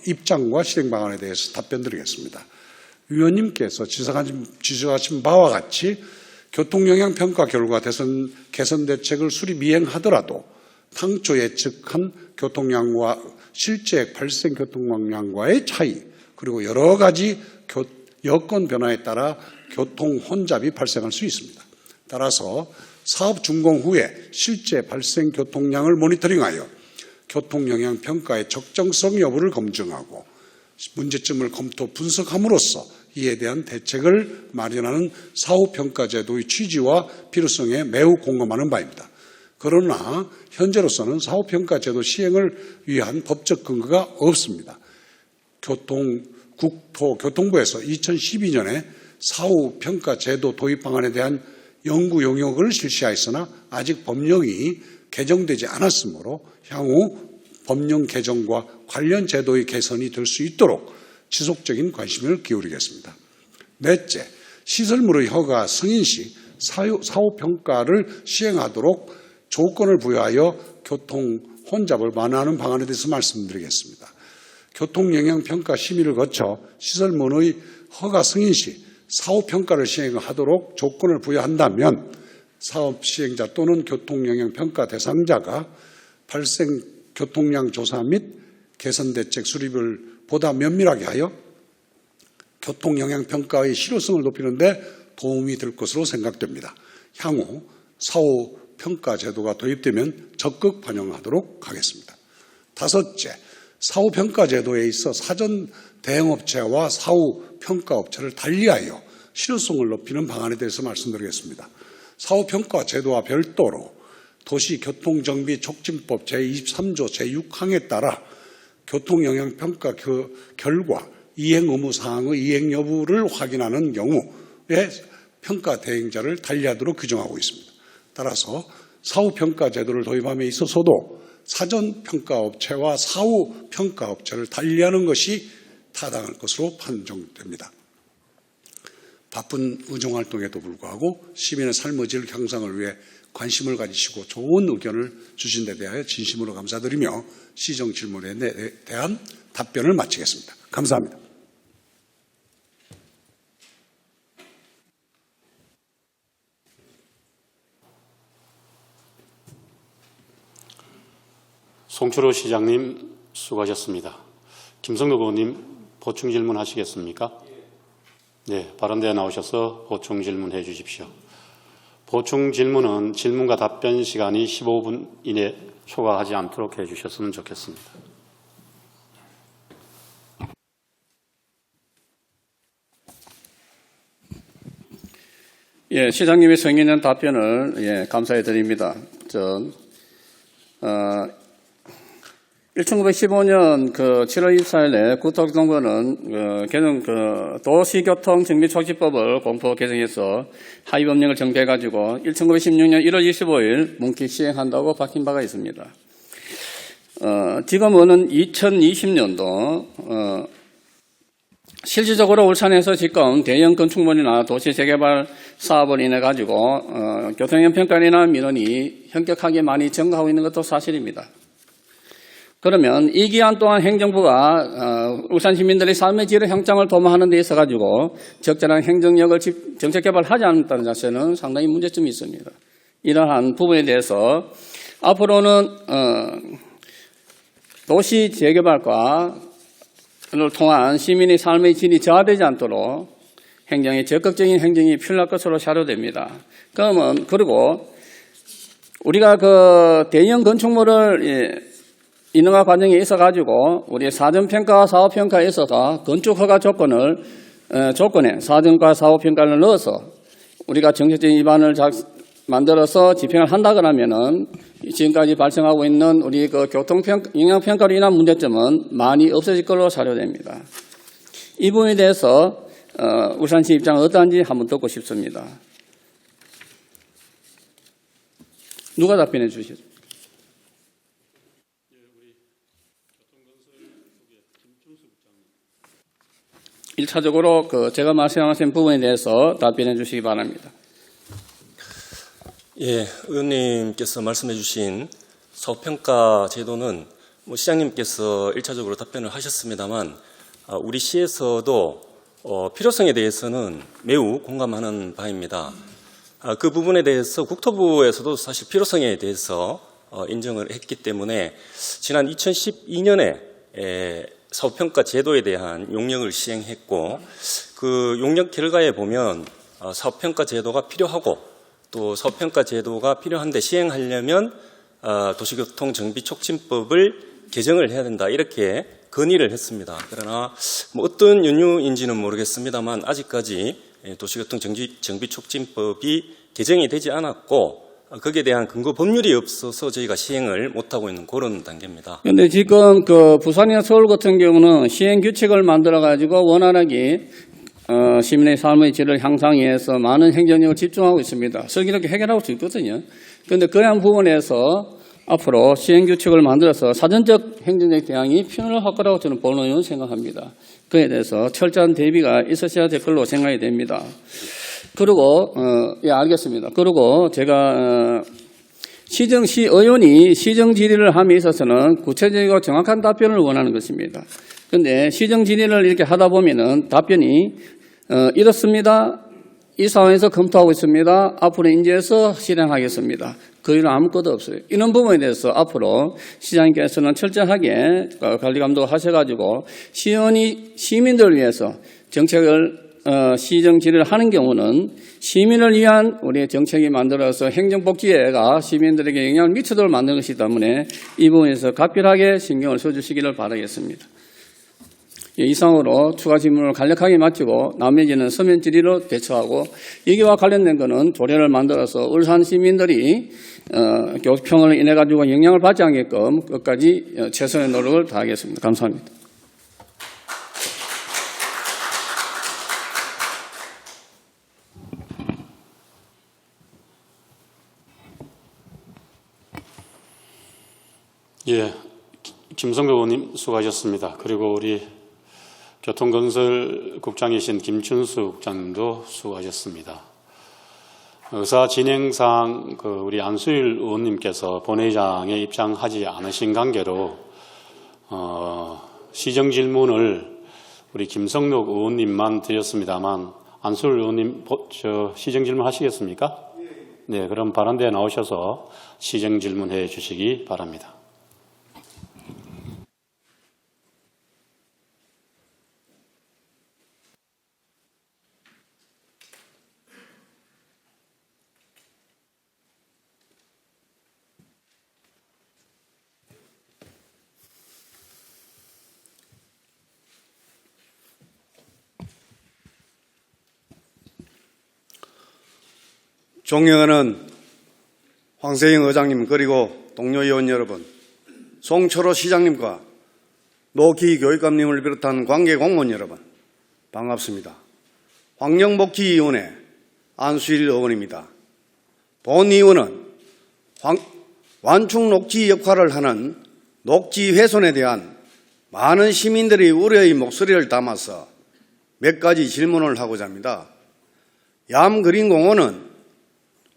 입장과 실행 방안에 대해서 답변드리겠습니다. 위원님께서 지적하신 바와 같이 교통영향평가 결과 개선 대책을 수립 이행하더라도 당초 예측한 교통량과 실제 발생 교통량과의 차이, 그리고 여러 가지 여건 변화에 따라 교통 혼잡이 발생할 수 있습니다. 따라서 사업 준공 후에 실제 발생 교통량을 모니터링하여 교통영향평가의 적정성 여부를 검증하고 문제점을 검토 분석함으로써 이에 대한 대책을 마련하는 사후평가제도의 취지와 필요성에 매우 공감하는 바입니다. 그러나 현재로서는 사후평가제도 시행을 위한 법적 근거가 없습니다. 국토교통부에서 2012년에 사후평가제도 도입 방안에 대한 연구 용역을 실시하였으나 아직 법령이 개정되지 않았으므로 향후 법령 개정과 관련 제도의 개선이 될 수 있도록 지속적인 관심을 기울이겠습니다. 넷째, 시설물의 허가 승인 시 사후평가를 시행하도록 조건을 부여하여 교통 혼잡을 완화하는 방안에 대해서 말씀드리겠습니다. 교통영향평가 심의를 거쳐 시설물의 허가 승인 시 사후평가를 시행하도록 조건을 부여한다면 사업 시행자 또는 교통영향평가 대상자가 발생 교통량 조사 및 개선 대책 수립을 보다 면밀하게 하여 교통영향평가의 실효성을 높이는 데 도움이 될 것으로 생각됩니다. 향후 사후평가 제도가 도입되면 적극 반영하도록 하겠습니다. 다섯째, 사후평가 제도에 있어 사전 대행업체와 사후평가업체를 달리하여 실효성을 높이는 방안에 대해서 말씀드리겠습니다. 사후평가 제도와 별도로 도시교통정비촉진법 제23조 제6항에 따라 교통영향평가 결과 이행 의무 사항의 이행 여부를 확인하는 경우에 평가 대행자를 달리하도록 규정하고 있습니다. 따라서 사후평가 제도를 도입함에 있어서도 사전평가업체와 사후평가업체를 달리하는 것이 타당할 것으로 판정됩니다. 바쁜 의정활동에도 불구하고 시민의 삶의 질 향상을 위해 관심을 가지시고 좋은 의견을 주신 데 대하여 진심으로 감사드리며 시정 질문에 대한 답변을 마치겠습니다. 감사합니다. 송철호 시장님 수고하셨습니다. 김성덕 의원님 보충 질문 하시겠습니까? 네, 발언대에 나오셔서 보충 질문해 주십시오. 보충 질문은 질문과 답변 시간이 15분 이내 초과하지 않도록 해 주셨으면 좋겠습니다. 예, 시장님의 성의 있는 답변을 감사해 드립니다. 1915년 7월 24일에 국토교통부는 도시교통정비촉진법을 공포 개정해서 하위법령을 정비해가지고 1916년 1월 25일 문기 시행한다고 밝힌 바가 있습니다. 지금은 2020년도 실질적으로 울산에서 지금 대형 건축물이나 도시 재개발 사업을 인해 가지고 교통영향평가로 인한 민원이 현격하게 많이 증가하고 있는 것도 사실입니다. 그러면 이 기간 동안 행정부가 울산 시민들의 삶의 질의 향상을 도모하는 데 있어 가지고 적절한 행정력을 정책 개발하지 않았다는 자체는 상당히 문제점이 있습니다. 이러한 부분에 대해서 앞으로는 도시 재개발과 를 통한 시민의 삶의 질이 저하되지 않도록 행정의 적극적인 행정이 필요할 것으로 자료됩니다. 그리고 우리가 대형 건축물을 인허가 과정에 있어 가지고 우리 사전평가와 사후평가에 있어서 건축허가 조건에 사전과 사후평가를 넣어서 우리가 정책적인 위반을 만들어서 집행을 한다 그러면은 지금까지 발생하고 있는 우리 영향평가로 인한 문제점은 많이 없어질 걸로 자료됩니다. 이 부분에 대해서 울산시 입장은 어떠한지 한번 듣고 싶습니다. 누가 답변해 주시죠? 1차적으로 제가 말씀하신 부분에 대해서 답변해 주시기 바랍니다. 예, 의원님께서 말씀해 주신 사후평가 제도는 시장님께서 1차적으로 답변을 하셨습니다만 우리 시에서도 필요성에 대해서는 매우 공감하는 바입니다. 그 부분에 대해서 국토부에서도 사실 필요성에 대해서 인정을 했기 때문에 지난 2012년에 사후평가 제도에 대한 용역을 시행했고 그 용역 결과에 보면 사후평가 제도가 필요하고 또 사후평가 제도가 필요한데 시행하려면 도시교통정비촉진법을 개정을 해야 된다 이렇게 건의를 했습니다. 그러나 뭐 어떤 연유인지는 모르겠습니다만 아직까지 도시교통정비촉진법이 개정이 되지 않았고 거기에 대한 근거 법률이 없어서 저희가 시행을 못하고 있는 그런 단계입니다. 그런데 지금 그 부산이나 서울 같은 경우는 시행 규칙을 만들어 가지고 원활하게 시민의 삶의 질을 향상에 위해서 많은 행정력을 집중하고 있습니다. 슬기롭게 해결하고 수 있거든요. 그런데 그러한 부분에서 앞으로 시행 규칙을 만들어서 사전적 행정적 대응이 필요할 거라고 저는 본의원 생각합니다. 그에 대해서 철저한 대비가 있어야 될 걸로 생각이 됩니다. 그리고 예, 알겠습니다. 그리고 제가 시정시 의원이 시정 질의를 함에 있어서는 구체적이고 정확한 답변을 원하는 것입니다. 그런데 시정 질의를 이렇게 하다 보면은 답변이 이렇습니다. 이 상황에서 검토하고 있습니다. 앞으로 인지해서 실행하겠습니다. 그 일은 아무것도 없어요. 이런 부분에 대해서 앞으로 시장님께서는 철저하게 관리 감독하셔가지고 시민들을 위해서 정책을 시정 질의를 하는 경우는 시민을 위한 우리의 정책이 만들어서 행정복지가 시민들에게 영향을 미치도록 만드는 것이기 때문에 이 부분에서 각별하게 신경을 써주시기를 바라겠습니다. 이상으로 추가 질문을 간략하게 마치고 나머지는 서면 질의로 대처하고 이와 관련된 것은 조례를 만들어서 울산 시민들이 교통편을 인해 가지고 영향을 받지 않게끔 끝까지 최선의 노력을 다하겠습니다. 감사합니다. 예, 김성배 의원님 수고하셨습니다. 그리고 우리 교통건설국장이신 김춘수 국장님도 수고하셨습니다. 의사 진행상 우리 안수일 의원님께서 본회의장에 입장하지 않으신 관계로 시정 질문을 우리 김성록 의원님만 드렸습니다만 안수일 의원님 시정 질문 하시겠습니까? 네, 그럼 발언대에 나오셔서 시정 질문해 주시기 바랍니다. 존경하는 황세영 의장님 그리고 동료 의원 여러분, 송철호 시장님과 노기 교육감님을 비롯한 관계 공무원 여러분 반갑습니다. 환경복지위원회 안수일 의원입니다. 본위원은 완충 녹지 역할을 하는 녹지 훼손에 대한 많은 시민들의 우려의 목소리를 담아서 몇 가지 질문을 하고자 합니다. 얌그린공원은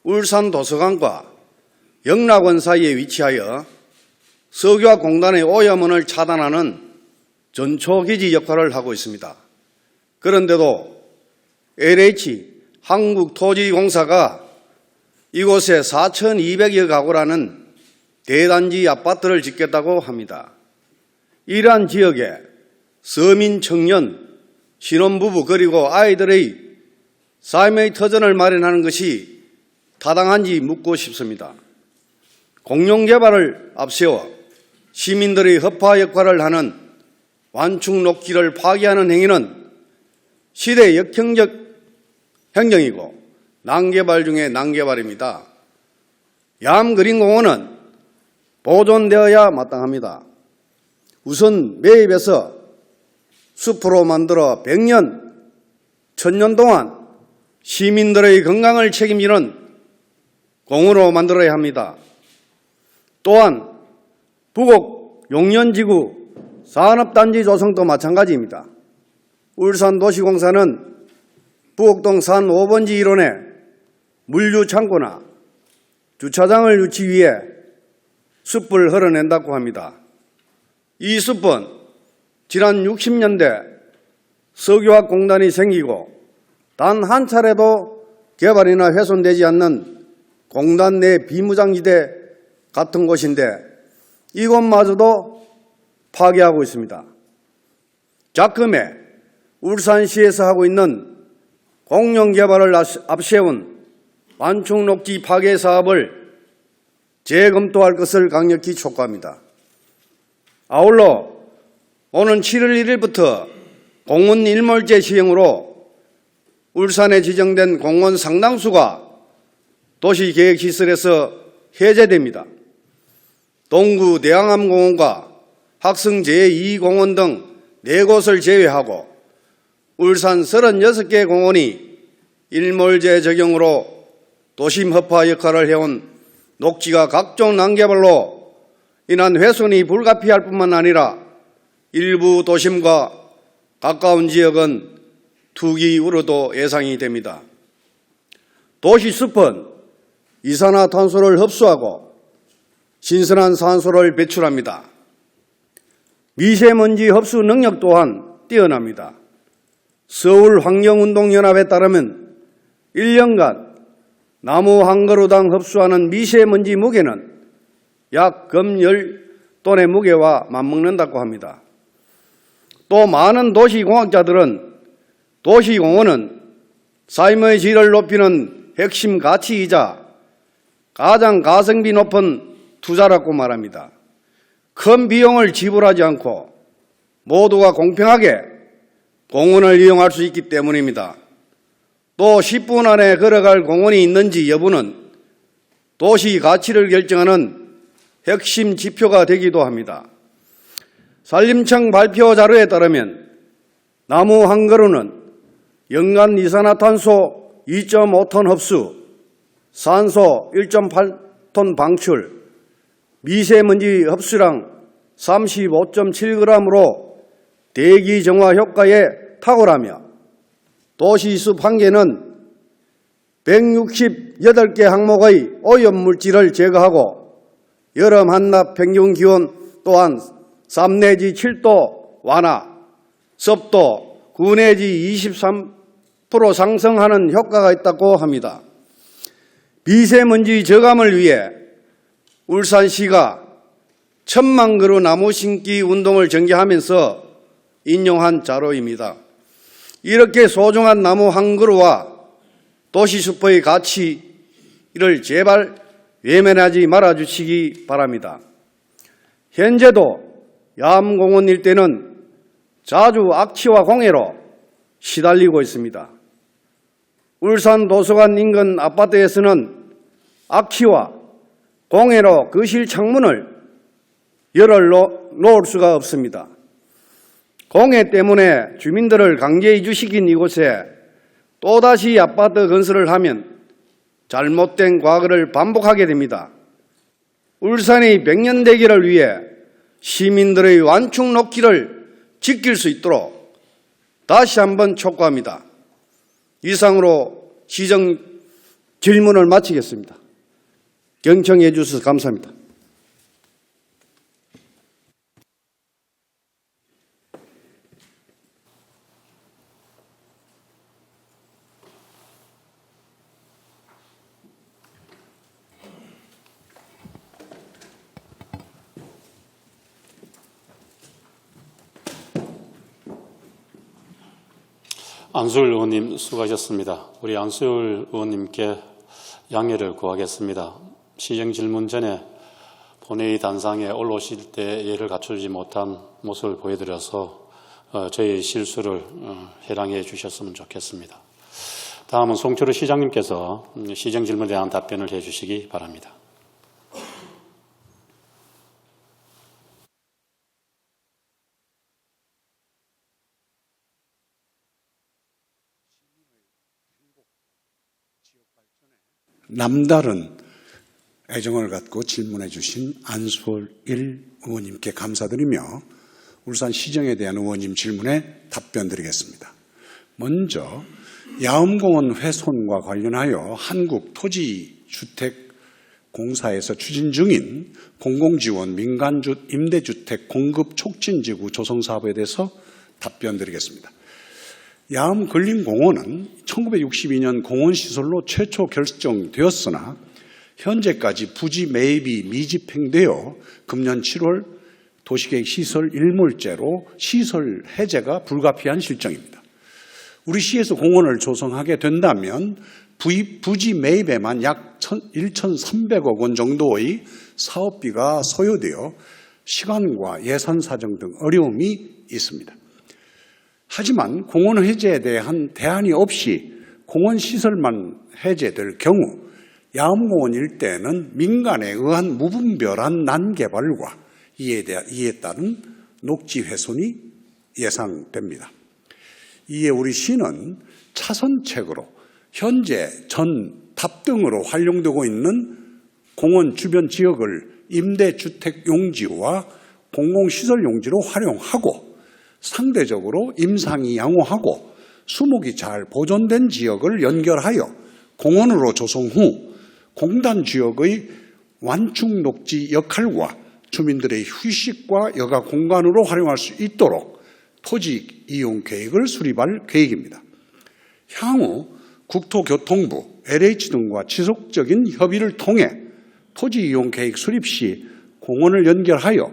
울산 도서관과 영락원 사이에 위치하여 석유화공단의 오염원을 차단하는 전초기지 역할을 하고 있습니다. 그런데도 LH 한국토지공사가 이곳에 4,200여 가구라는 대단지 아파트를 짓겠다고 합니다. 이러한 지역에 서민 청년, 신혼부부 그리고 아이들의 삶의 터전을 마련하는 것이 타당한지 묻고 싶습니다. 공용개발을 앞세워 시민들의 허파 역할을 하는 완충 녹지를 파괴하는 행위는 시대 역행적 행정이고 난개발 중에 난개발입니다. 얌그린공원은 보존되어야 마땅합니다. 우선 매입해서 숲으로 만들어 100년, 1000년 동안 시민들의 건강을 책임지는 공원으로 만들어야 합니다. 또한 부곡 용연지구 산업단지 조성도 마찬가지입니다. 울산도시공사는 부곡동 산 5번지 일원에 물류창고나 주차장을 유치 위해 숲을 헐어낸다고 합니다. 이 숲은 지난 60년대 석유화공단이 생기고 단 한 차례도 개발이나 훼손되지 않는 공단 내 비무장지대 같은 곳인데 이곳마저도 파괴하고 있습니다. 작금에 울산시에서 하고 있는 공영개발을 앞세운 완충녹지 파괴 사업을 재검토할 것을 강력히 촉구합니다. 아울러 오는 7월 1일부터 공원 일몰제 시행으로 울산에 지정된 공원 상당수가 도시계획시설에서 해제됩니다. 동구 내양암공원과 학성 제2공원 등 4곳을 제외하고 울산 36개 공원이 일몰제 적용으로 도심 허파 역할을 해온 녹지가 각종 난개발로 인한 훼손이 불가피할 뿐만 아니라 일부 도심과 가까운 지역은 투기 우려도 예상이 됩니다. 도시숲은 이산화탄소를 흡수하고 신선한 산소를 배출합니다. 미세먼지 흡수 능력 또한 뛰어납니다. 서울환경운동연합에 따르면 1년간 나무 한 그루당 흡수하는 미세먼지 무게는 약 금 10톤의 무게와 맞먹는다고 합니다. 또 많은 도시공학자들은 도시공원은 삶의 질을 높이는 핵심 가치이자 가장 가성비 높은 투자라고 말합니다. 큰 비용을 지불하지 않고 모두가 공평하게 공원을 이용할 수 있기 때문입니다. 또 10분 안에 걸어갈 공원이 있는지 여부는 도시 가치를 결정하는 핵심 지표가 되기도 합니다. 산림청 발표 자료에 따르면 나무 한 그루는 연간 이산화탄소 2.5톤 흡수, 산소 1.8톤 방출, 미세먼지 흡수량 35.7g으로 대기 정화 효과에 탁월하며 도시숲 한 개는 168개 항목의 오염물질을 제거하고 여름 한낮 평균 기온 또한 3 내지 7도 완화, 습도 9 내지 23% 상승하는 효과가 있다고 합니다. 미세먼지 저감을 위해 울산시가 1000만 그루 나무 심기 운동을 전개하면서 인용한 자료입니다. 이렇게 소중한 나무 한 그루와 도시숲의 가치를 제발 외면하지 말아주시기 바랍니다. 현재도 야암공원 일대는 자주 악취와 공해로 시달리고 있습니다. 울산 도서관 인근 아파트에서는 악취와 공해로 거실 창문을 열어 놓을 수가 없습니다. 공해 때문에 주민들을 강제 이주시킨 이곳에 또다시 아파트 건설을 하면 잘못된 과거를 반복하게 됩니다. 울산의 백년대계를 위해 시민들의 완충 녹지를 지킬 수 있도록 다시 한번 촉구합니다. 이상으로 시정 질문을 마치겠습니다. 경청해 주셔서 감사합니다. 안수열 의원님 수고하셨습니다. 우리 안수열 의원님께 양해를 구하겠습니다. 시정 질문 전에 본회의 단상에 올라오실 때 예를 갖추지 못한 모습을 보여드려서 저희의 실수를 해랑해 주셨으면 좋겠습니다. 다음은 송철호 시장님께서 시정 질문에 대한 답변을 해 주시기 바랍니다. 남다른 애정을 갖고 질문해 주신 안수열 의원님께 감사드리며 울산 시정에 대한 의원님 질문에 답변 드리겠습니다. 먼저 야암공원 훼손과 관련하여 한국토지주택공사에서 추진 중인 공공지원 민간주 임대주택 공급 촉진지구 조성사업에 대해서 답변 드리겠습니다. 야암 근린공원은 1962년 공원시설로 최초 결정되었으나 현재까지 부지 매입이 미집행되어 금년 7월 도시계획 시설 일몰제로 시설 해제가 불가피한 실정입니다. 우리 시에서 공원을 조성하게 된다면 부지 매입에만 약 1,300억 원 정도의 사업비가 소요되어 시간과 예산 사정 등 어려움이 있습니다. 하지만 공원 해제에 대한 대안이 없이 공원 시설만 해제될 경우 야암공원 일대에는 민간에 의한 무분별한 난개발과 이에 따른 녹지 훼손이 예상됩니다. 이에 우리 시는 차선책으로 현재 전 답등으로 활용되고 있는 공원 주변 지역을 임대주택 용지와 공공시설 용지로 활용하고 상대적으로 임상이 양호하고 수목이 잘 보존된 지역을 연결하여 공원으로 조성 후 공단 지역의 완충 녹지 역할과 주민들의 휴식과 여가 공간으로 활용할 수 있도록 토지 이용 계획을 수립할 계획입니다. 향후 국토교통부, LH 등과 지속적인 협의를 통해 토지 이용 계획 수립 시 공원을 연결하여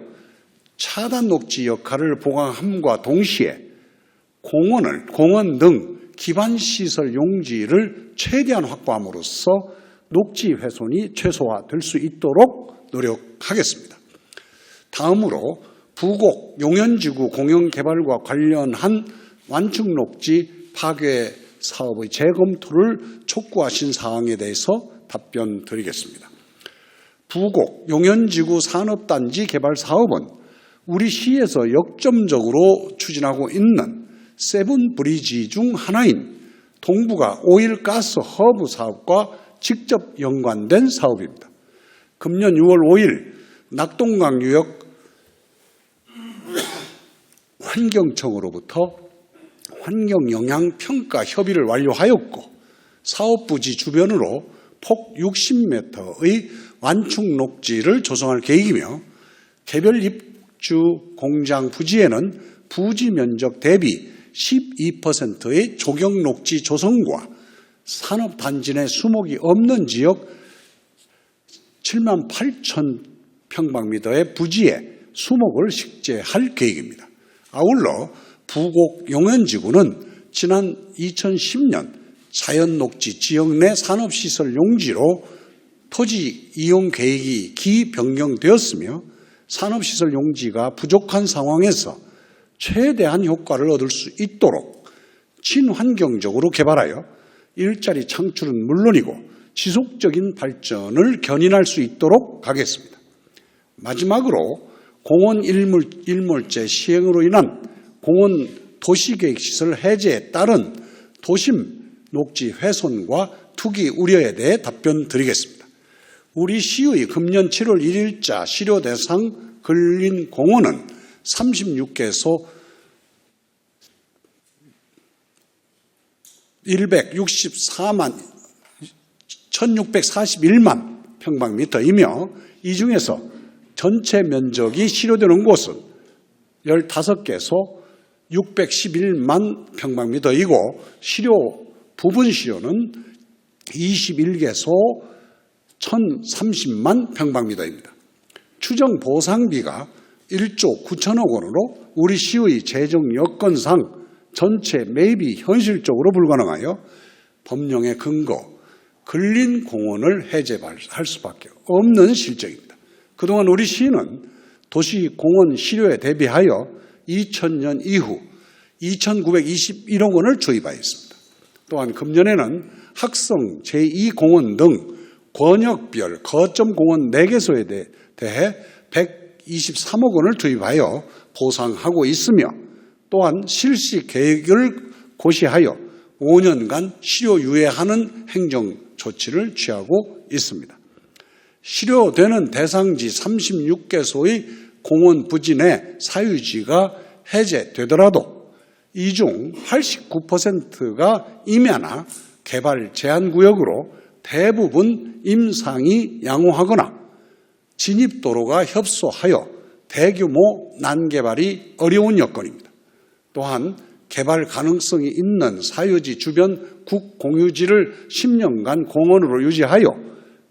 차단 녹지 역할을 보강함과 동시에 공원 등 기반시설 용지를 최대한 확보함으로써 녹지 훼손이 최소화될 수 있도록 노력하겠습니다. 다음으로 부곡 용현지구 공영개발과 관련한 완충 녹지 파괴 사업의 재검토를 촉구하신 사항에 대해서 답변 드리겠습니다. 부곡 용현지구 산업단지 개발 사업은 우리 시에서 역점적으로 추진하고 있는 세븐 브리지 중 하나인 동부가 오일 가스 허브 사업과 직접 연관된 사업입니다. 금년 6월 5일 낙동강 유역 환경청으로부터 환경영향평가 협의를 완료하였고 사업부지 주변으로 폭 60m의 완충 녹지를 조성할 계획이며 개별 입주 공장 부지에는 부지 면적 대비 12%의 조경 녹지 조성과 산업단지 내 수목이 없는 지역 7만 8천 평방미터의 부지에 수목을 식재할 계획입니다. 아울러 부곡 용현지구는 지난 2010년 자연녹지 지역 내 산업시설 용지로 토지 이용 계획이 기변경되었으며 산업시설 용지가 부족한 상황에서 최대한 효과를 얻을 수 있도록 친환경적으로 개발하여 일자리 창출은 물론이고 지속적인 발전을 견인할 수 있도록 하겠습니다. 마지막으로 공원 일몰제 시행으로 인한 공원 도시계획시설 해제에 따른 도심 녹지 훼손과 투기 우려에 대해 답변 드리겠습니다. 우리 시의 금년 7월 1일자 실효 대상 근린 공원은 36개소 1641만 평방미터이며 이 중에서 전체 면적이 실효되는 곳은 15개소 611만 평방미터이고 부분 실효는 21개소 1030만 평방미터입니다. 추정 보상비가 1조 9천억 원으로 우리 시의 재정 여건상 전체 매입이 현실적으로 불가능하여 법령의 근거 근린 공원을 해제할 수밖에 없는 실정입니다. 그동안 우리 시는 도시 공원 실효에 대비하여 2000년 이후 2,921억 원을 투입하였습니다. 또한 금년에는 학성 제2공원 등 권역별 거점 공원 4개소에 대해 123억 원을 투입하여 보상하고 있으며 또한 실시 계획을 고시하여 5년간 실효 유예하는 행정 조치를 취하고 있습니다. 실효되는 대상지 36개소의 공원 부지 내 사유지가 해제되더라도 이 중 89%가 임야나 개발 제한구역으로 대부분 임상이 양호하거나 진입도로가 협소하여 대규모 난개발이 어려운 여건입니다. 또한 개발 가능성이 있는 사유지 주변 국공유지를 10년간 공원으로 유지하여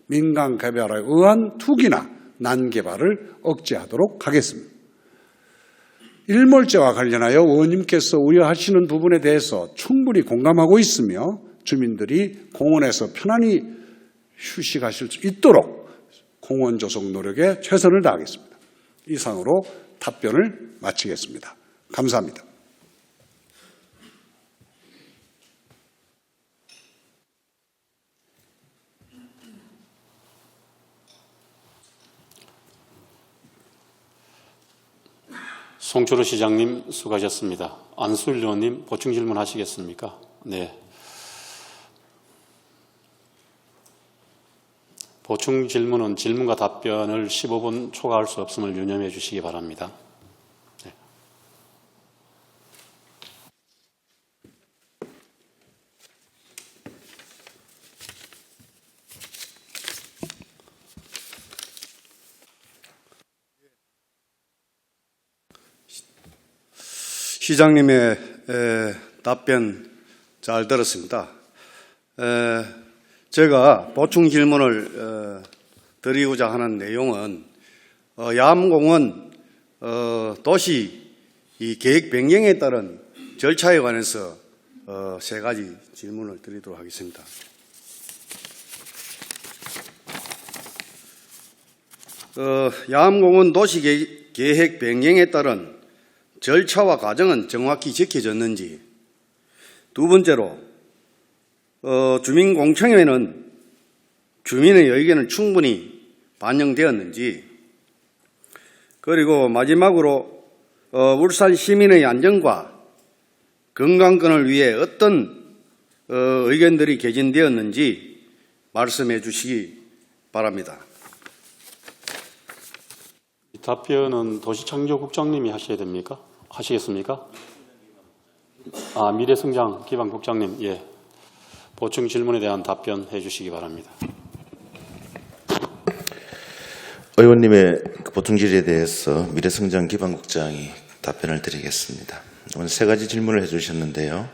민간 개발에 의한 투기나 난개발을 억제하도록 하겠습니다. 일몰제와 관련하여 의원님께서 우려하시는 부분에 대해서 충분히 공감하고 있으며 주민들이 공원에서 편안히 휴식하실 수 있도록 공원 조성 노력에 최선을 다하겠습니다. 이상으로 답변을 마치겠습니다. 감사합니다. 송철호 시장님 수고하셨습니다. 안수일 의원님 보충 질문 하시겠습니까? 네. 보충 질문은 질문과 답변을 15분 초과할 수 없음을 유념해 주시기 바랍니다. 네. 시장님의 답변 잘 들었습니다. 제가 보충 질문을 드리고자 하는 내용은 야암공원 도시 이 계획 변경에 따른 절차에 관해서 세 가지 질문을 드리도록 하겠습니다. 야암공원 도시 계획 변경에 따른 절차와 과정은 정확히 지켜졌는지, 두 번째로 주민공청회는 주민의 의견을 충분히 반영되었는지, 그리고 마지막으로 울산 시민의 안전과 건강권을 위해 어떤 의견들이 개진되었는지 말씀해 주시기 바랍니다. 답변은 도시창조국장님이 하셔야 됩니까? 하시겠습니까? 미래성장 기반국장님, 예. 보충 질문에 대한 답변해 주시기 바랍니다. 의원님의 보충 질의에 대해서 미래성장 기반국장이 답변을 드리겠습니다. 오늘 세 가지 질문을 해주셨는데요.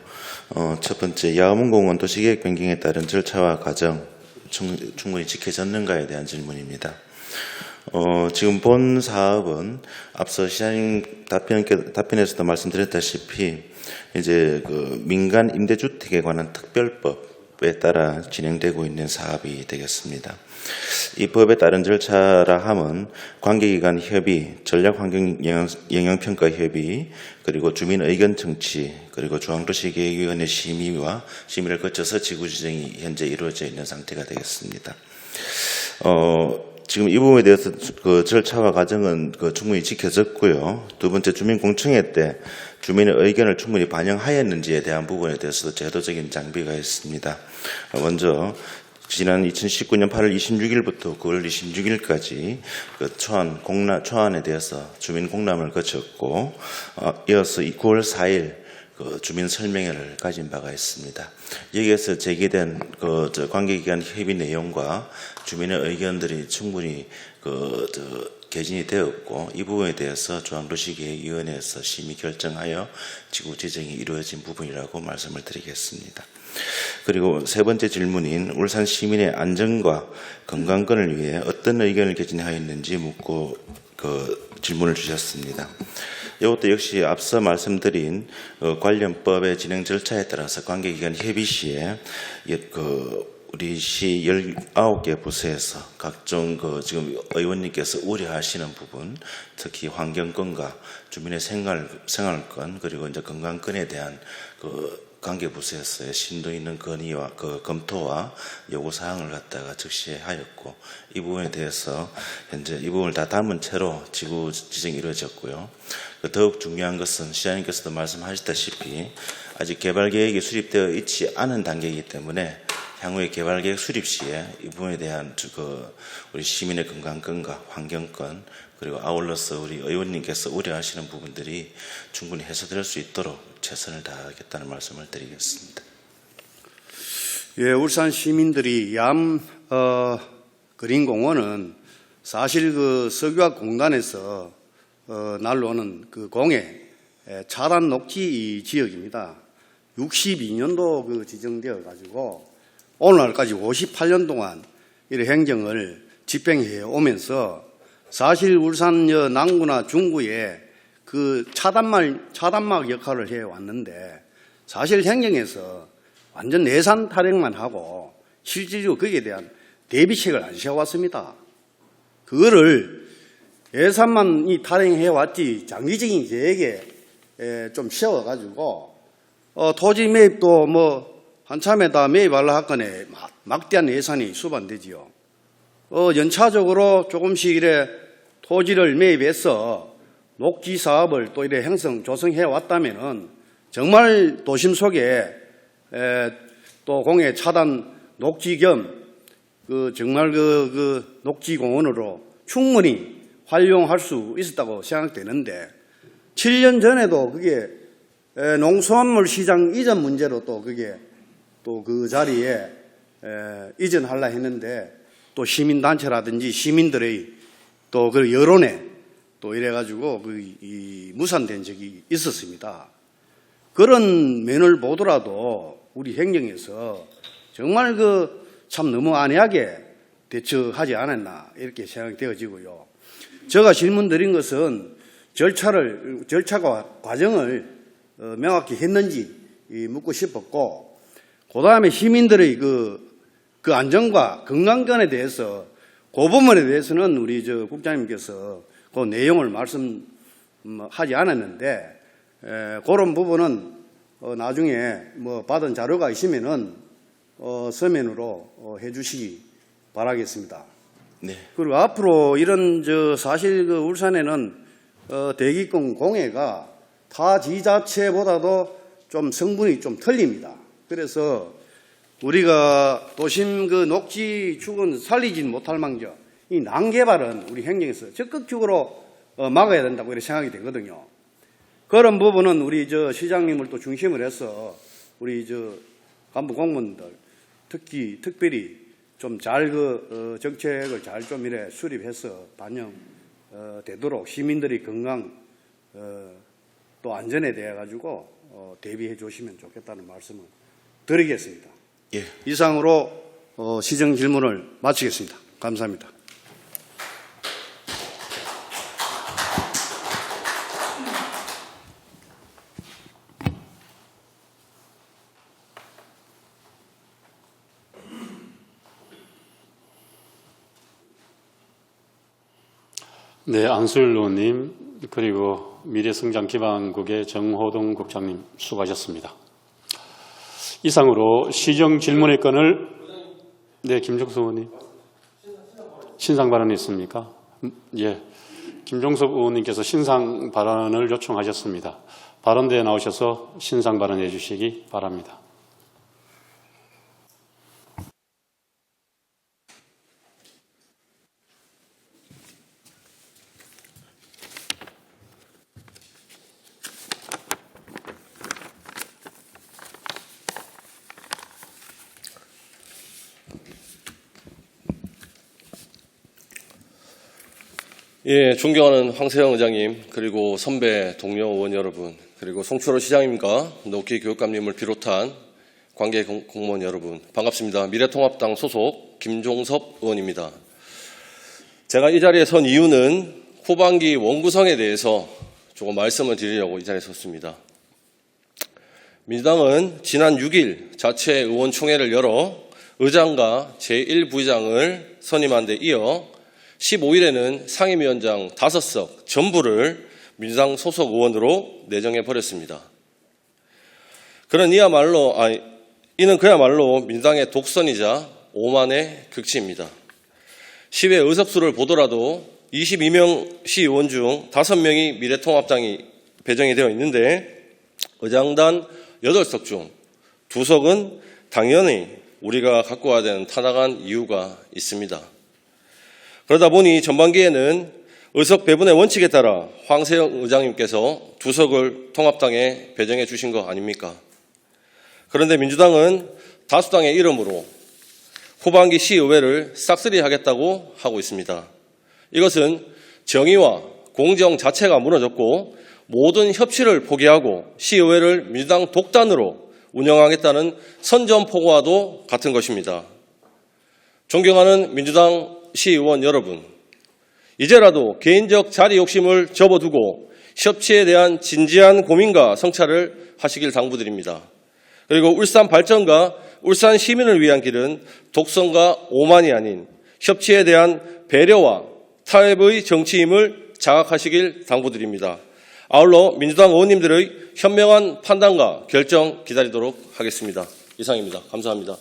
첫 번째, 야암공원 도시계획 변경에 따른 절차와 과정 충분히 지켜졌는가에 대한 질문입니다. 지금 본 사업은 앞서 시장님 답변에서도 말씀드렸다시피 이제 그 민간 임대주택에 관한 특별법에 따라 진행되고 있는 사업이 되겠습니다. 이 법에 따른 절차라 함은 관계기관 협의, 전략환경영향평가 협의, 그리고 주민 의견 청취, 그리고 중앙도시계획위원회 심의를 거쳐서 지구 지정이 현재 이루어져 있는 상태가 되겠습니다. 지금 이 부분에 대해서 그 절차와 과정은 충분히 지켜졌고요. 두 번째, 주민공청회 때 주민의 의견을 충분히 반영하였는지에 대한 부분에 대해서도 제도적인 장비가 있습니다. 먼저 지난 2019년 8월 26일부터 9월 26일까지 그 초안에 대해서 주민 공람을 거쳤고, 이어서 9월 4일 그 주민 설명회를 가진 바가 있습니다. 여기에서 제기된 관계기관 협의 내용과 주민의 의견들이 충분히 개진이 되었고, 이 부분에 대해서 중앙도시계획위원회에서 심의 결정하여 지구 지정이 이루어진 부분이라고 말씀을 드리겠습니다. 그리고 세 번째 질문인 울산 시민의 안전과 건강권을 위해 어떤 의견을 개진하였는지 묻고 질문을 주셨습니다. 이것도 역시 앞서 말씀드린 관련 법의 진행 절차에 따라서 관계기관 협의 시에 우리 시 19개 부서에서 각종 지금 의원님께서 우려하시는 부분, 특히 환경권과 주민의 생활권, 그리고 이제 건강권에 대한 관계 부서에서의 심도 있는 건의와 검토와 요구 사항을 갖다가 적시하였고, 이 부분에 대해서 현재 이 부분을 다 담은 채로 지구 지정이 이루어졌고요. 더욱 중요한 것은 시장님께서도 말씀하셨다시피 아직 개발 계획이 수립되어 있지 않은 단계이기 때문에 향후의 개발 계획 수립 시에 이 부분에 대한 우리 시민의 건강권과 환경권, 그리고 아울러서 우리 의원님께서 우려하시는 부분들이 충분히 해소될 수 있도록 최선을 다하겠다는 말씀을 드리겠습니다. 예, 울산 시민들이 그린공원은 사실 석유화 공단에서 날로는 공해 차단 녹지 지역입니다. 62년도 지정되어 가지고 오늘날까지 58년 동안 이 행정을 집행해 오면서 사실 울산 남구나 중구에 그 차단막 역할을 해왔는데 사실 행정에서 완전 예산 타령만 하고 실질적으로 거기에 대한 대비책을 안 세워왔습니다. 그거를 예산만 타령해왔지 장기적인 계획에 좀 세워가지고 토지 매입도 뭐 한참에 다 매입하려 하건에 막대한 예산이 수반되지요. 연차적으로 조금씩 이래 토지를 매입해서 녹지 사업을 또 이래 조성해 왔다면은 정말 도심 속에 또 공해 차단 녹지 겸 정말 그 녹지 공원으로 충분히 활용할 수 있었다고 생각되는데 7년 전에도 그게 농수산물 시장 이전 문제로 또 그게 또 그 자리에 이전하려 했는데 또 시민단체라든지 시민들의 또 그 여론에 또 이래가지고 무산된 적이 있었습니다. 그런 면을 보더라도 우리 행정에서 정말 참 너무 안이하게 대처하지 않았나 이렇게 생각이 되어지고요. 제가 질문 드린 것은 절차과 과정을 명확히 했는지 묻고 싶었고, 그 다음에 시민들의 그 안전과 건강권에 대해서 그 부분에 대해서는 우리 국장님께서 그 내용을 말씀하지 않았는데 그런 부분은 나중에 뭐 받은 자료가 있으면은 서면으로 해주시기 바라겠습니다. 네. 그리고 앞으로 이런 사실 울산에는 대기권 공해가 타 지자체보다도 좀 성분이 좀 틀립니다. 그래서 우리가 도심 녹지 축은 살리지 못할 망정 이 난개발은 우리 행정에서 적극적으로 막아야 된다고 이렇게 생각이 되거든요. 그런 부분은 우리 시장님을 또 중심으로 해서 우리 간부 공무원들 특별히 좀 잘 정책을 잘 좀 이래 수립해서 반영되도록 시민들의 건강 또 안전에 대해 가지고 대비해 주시면 좋겠다는 말씀을 드리겠습니다. 예. 이상으로 시정 질문을 마치겠습니다. 감사합니다. 네, 안수일 의원님 그리고 미래성장기반국의 정호동 국장님 수고하셨습니다. 이상으로 시정 질문의 건을 네, 김종석 의원님 신상 발언이 있습니까? 예, 김종석 의원님께서 신상 발언을 요청하셨습니다. 발언대에 나오셔서 신상 발언해 주시기 바랍니다. 예, 존경하는 황세영 의장님, 그리고 선배 동료 의원 여러분, 그리고 송철호 시장님과 노키 교육감님을 비롯한 관계 공무원 여러분, 반갑습니다. 미래통합당 소속 김종섭 의원입니다. 제가 이 자리에 선 이유는 후반기 원구성에 대해서 조금 말씀을 드리려고 이 자리에 섰습니다. 민주당은 지난 6일 자체 의원총회를 열어 의장과 제1부의장을 선임한 데 이어 15일에는 상임위원장 5석 전부를 민주당 소속 의원으로 내정해 버렸습니다. 이는 그야말로 민주당의 독선이자 오만의 극치입니다. 시외 의석수를 보더라도 22명 시의원 중 5명이 미래통합당이 배정이 되어 있는데 의장단 8석 중 2석은 당연히 우리가 갖고 와야 되는 타당한 이유가 있습니다. 그러다 보니 전반기에는 의석 배분의 원칙에 따라 황세영 의장님께서 2석을 통합당에 배정해 주신 거 아닙니까? 그런데 민주당은 다수당의 이름으로 후반기 시의회를 싹쓸이하겠다고 하고 있습니다. 이것은 정의와 공정 자체가 무너졌고 모든 협치를 포기하고 시의회를 민주당 독단으로 운영하겠다는 선전포고와도 같은 것입니다. 존경하는 민주당 시의원 여러분, 이제라도 개인적 자리 욕심을 접어두고 협치에 대한 진지한 고민과 성찰을 하시길 당부드립니다. 그리고 울산 발전과 울산 시민을 위한 길은 독선과 오만이 아닌 협치에 대한 배려와 타협의 정치임을 자각하시길 당부드립니다. 아울러 민주당 의원님들의 현명한 판단과 결정 기다리도록 하겠습니다. 이상입니다. 감사합니다.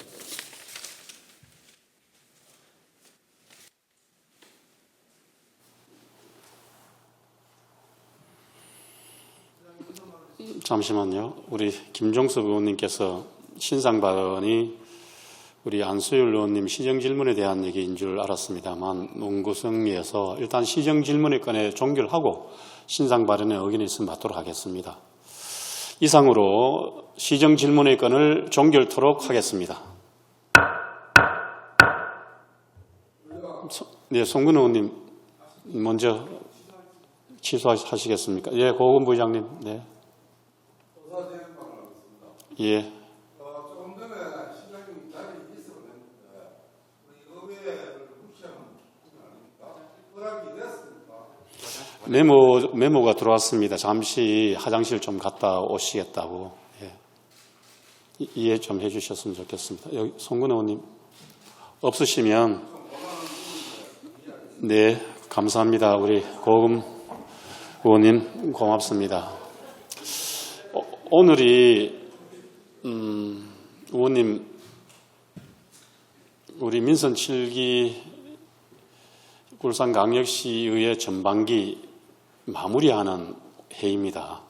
잠시만요. 우리 김종섭 의원님께서 신상 발언이 우리 안수열 의원님 시정질문에 대한 얘기인 줄 알았습니다만 농구성리에서 일단 시정질문의 건에 종결하고 신상 발언에 의견이 있으면 받도록 하겠습니다. 이상으로 시정질문의 건을 종결토록 하겠습니다. 네, 송근 의원님 먼저 취소하시겠습니까? 예, 고은 부의장님. 네. 예. 조금 전에 시장님 자리에 있었는데 우리 의회를 무시하는 아닙니까? 허락이 됐습니까? 메모가 들어왔습니다. 잠시 화장실 좀 갔다 오시겠다고. 예. 이해 좀 해주셨으면 좋겠습니다. 여기 송근 의원님 없으시면 네, 감사합니다. 우리 고금 의원님 고맙습니다. 오늘이 의원님, 우리 민선 7기 울산광역시의회 전반기 마무리하는 회의입니다.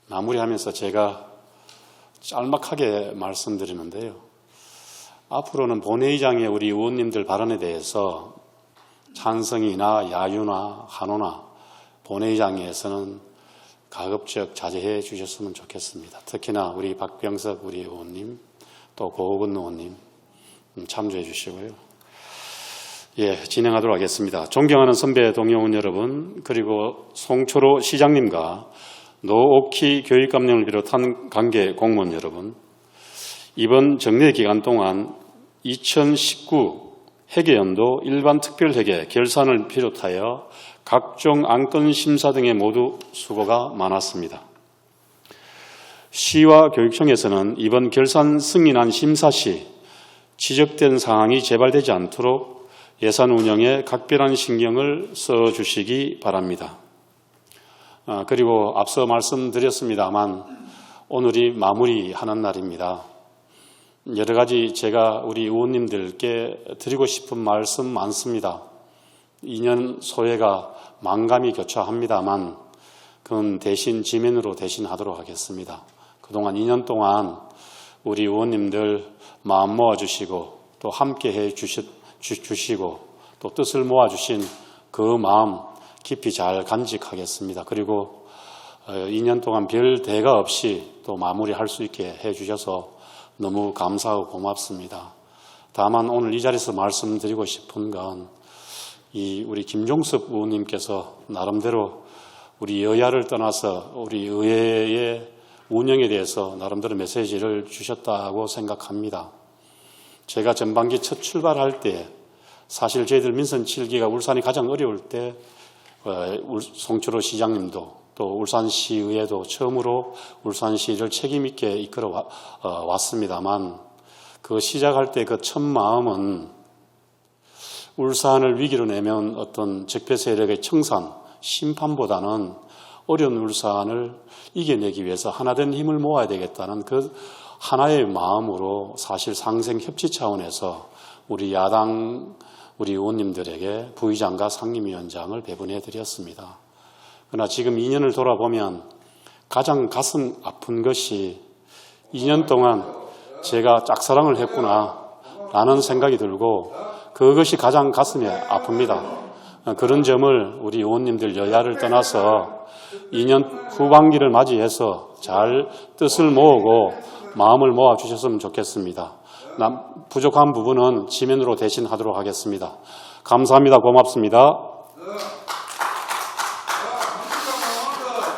마무리하면서 제가 짤막하게 말씀드리는데요. 앞으로는 본회의장에 우리 의원님들 발언에 대해서 찬성이나 야유나 한호나 본회의장에서는 가급적 자제해 주셨으면 좋겠습니다. 특히나 우리 박병석 우리 의원님, 또 고은 의원님 참조해 주시고요. 예, 진행하도록 하겠습니다. 존경하는 선배 동료 의원 여러분, 그리고 송초로 시장님과 노옥희 교육감님을 비롯한 관계 공무원 여러분, 이번 정례 기간 동안 2019 회계연도 일반 특별회계 결산을 비롯하여 각종 안건 심사 등에 모두 수고가 많았습니다. 시와 교육청에서는 이번 결산 승인안 심사 시 지적된 사항이 재발되지 않도록 예산 운영에 각별한 신경을 써주시기 바랍니다. 그리고 앞서 말씀드렸습니다만 오늘이 마무리하는 날입니다. 여러 가지 제가 우리 의원님들께 드리고 싶은 말씀 많습니다. 2년 소회가 만감이 교차합니다만 그건 대신 지면으로 대신하도록 하겠습니다. 그동안 2년 동안 우리 의원님들 마음 모아주시고 또 함께해 주시고 또 뜻을 모아주신 그 마음 깊이 잘 간직하겠습니다. 그리고 2년 동안 별 대가 없이 또 마무리할 수 있게 해주셔서 너무 감사하고 고맙습니다. 다만 오늘 이 자리에서 말씀드리고 싶은 건 우리 김종섭 의원님께서 나름대로 우리 여야를 떠나서 우리 의회의 운영에 대해서 나름대로 메시지를 주셨다고 생각합니다. 제가 전반기 첫 출발할 때 사실 저희들 민선 7기가 울산이 가장 어려울 때 송초로 시장님도 또 울산시의회도 처음으로 울산시를 책임 있게 이끌어 왔습니다만 그 시작할 때 그 첫 마음은 울산을 위기로 내면 어떤 적폐 세력의 청산, 심판보다는 어려운 울산을 이겨내기 위해서 하나된 힘을 모아야 되겠다는 그 하나의 마음으로 사실 상생 협치 차원에서 우리 야당 우리 의원님들에게 부의장과 상임위원장을 배분해 드렸습니다. 그러나 지금 2년을 돌아보면 가장 가슴 아픈 것이 2년 동안 제가 짝사랑을 했구나 라는 생각이 들고 그것이 가장 가슴이 아픕니다. 그런 점을 우리 의원님들 여야를 떠나서 2년 후반기를 맞이해서 잘 뜻을 모으고 마음을 모아 주셨으면 좋겠습니다. 부족한 부분은 지면으로 대신하도록 하겠습니다. 감사합니다. 고맙습니다.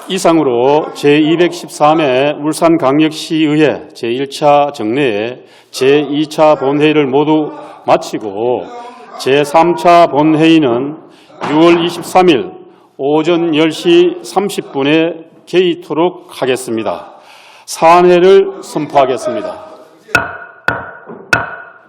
이상으로 제213회 울산광역시의회 제1차 정례회 제2차 본회의를 모두 마치고 제3차 본회의는 6월 23일 오전 10시 30분에 개의토록 하겠습니다. 사안회를 선포하겠습니다.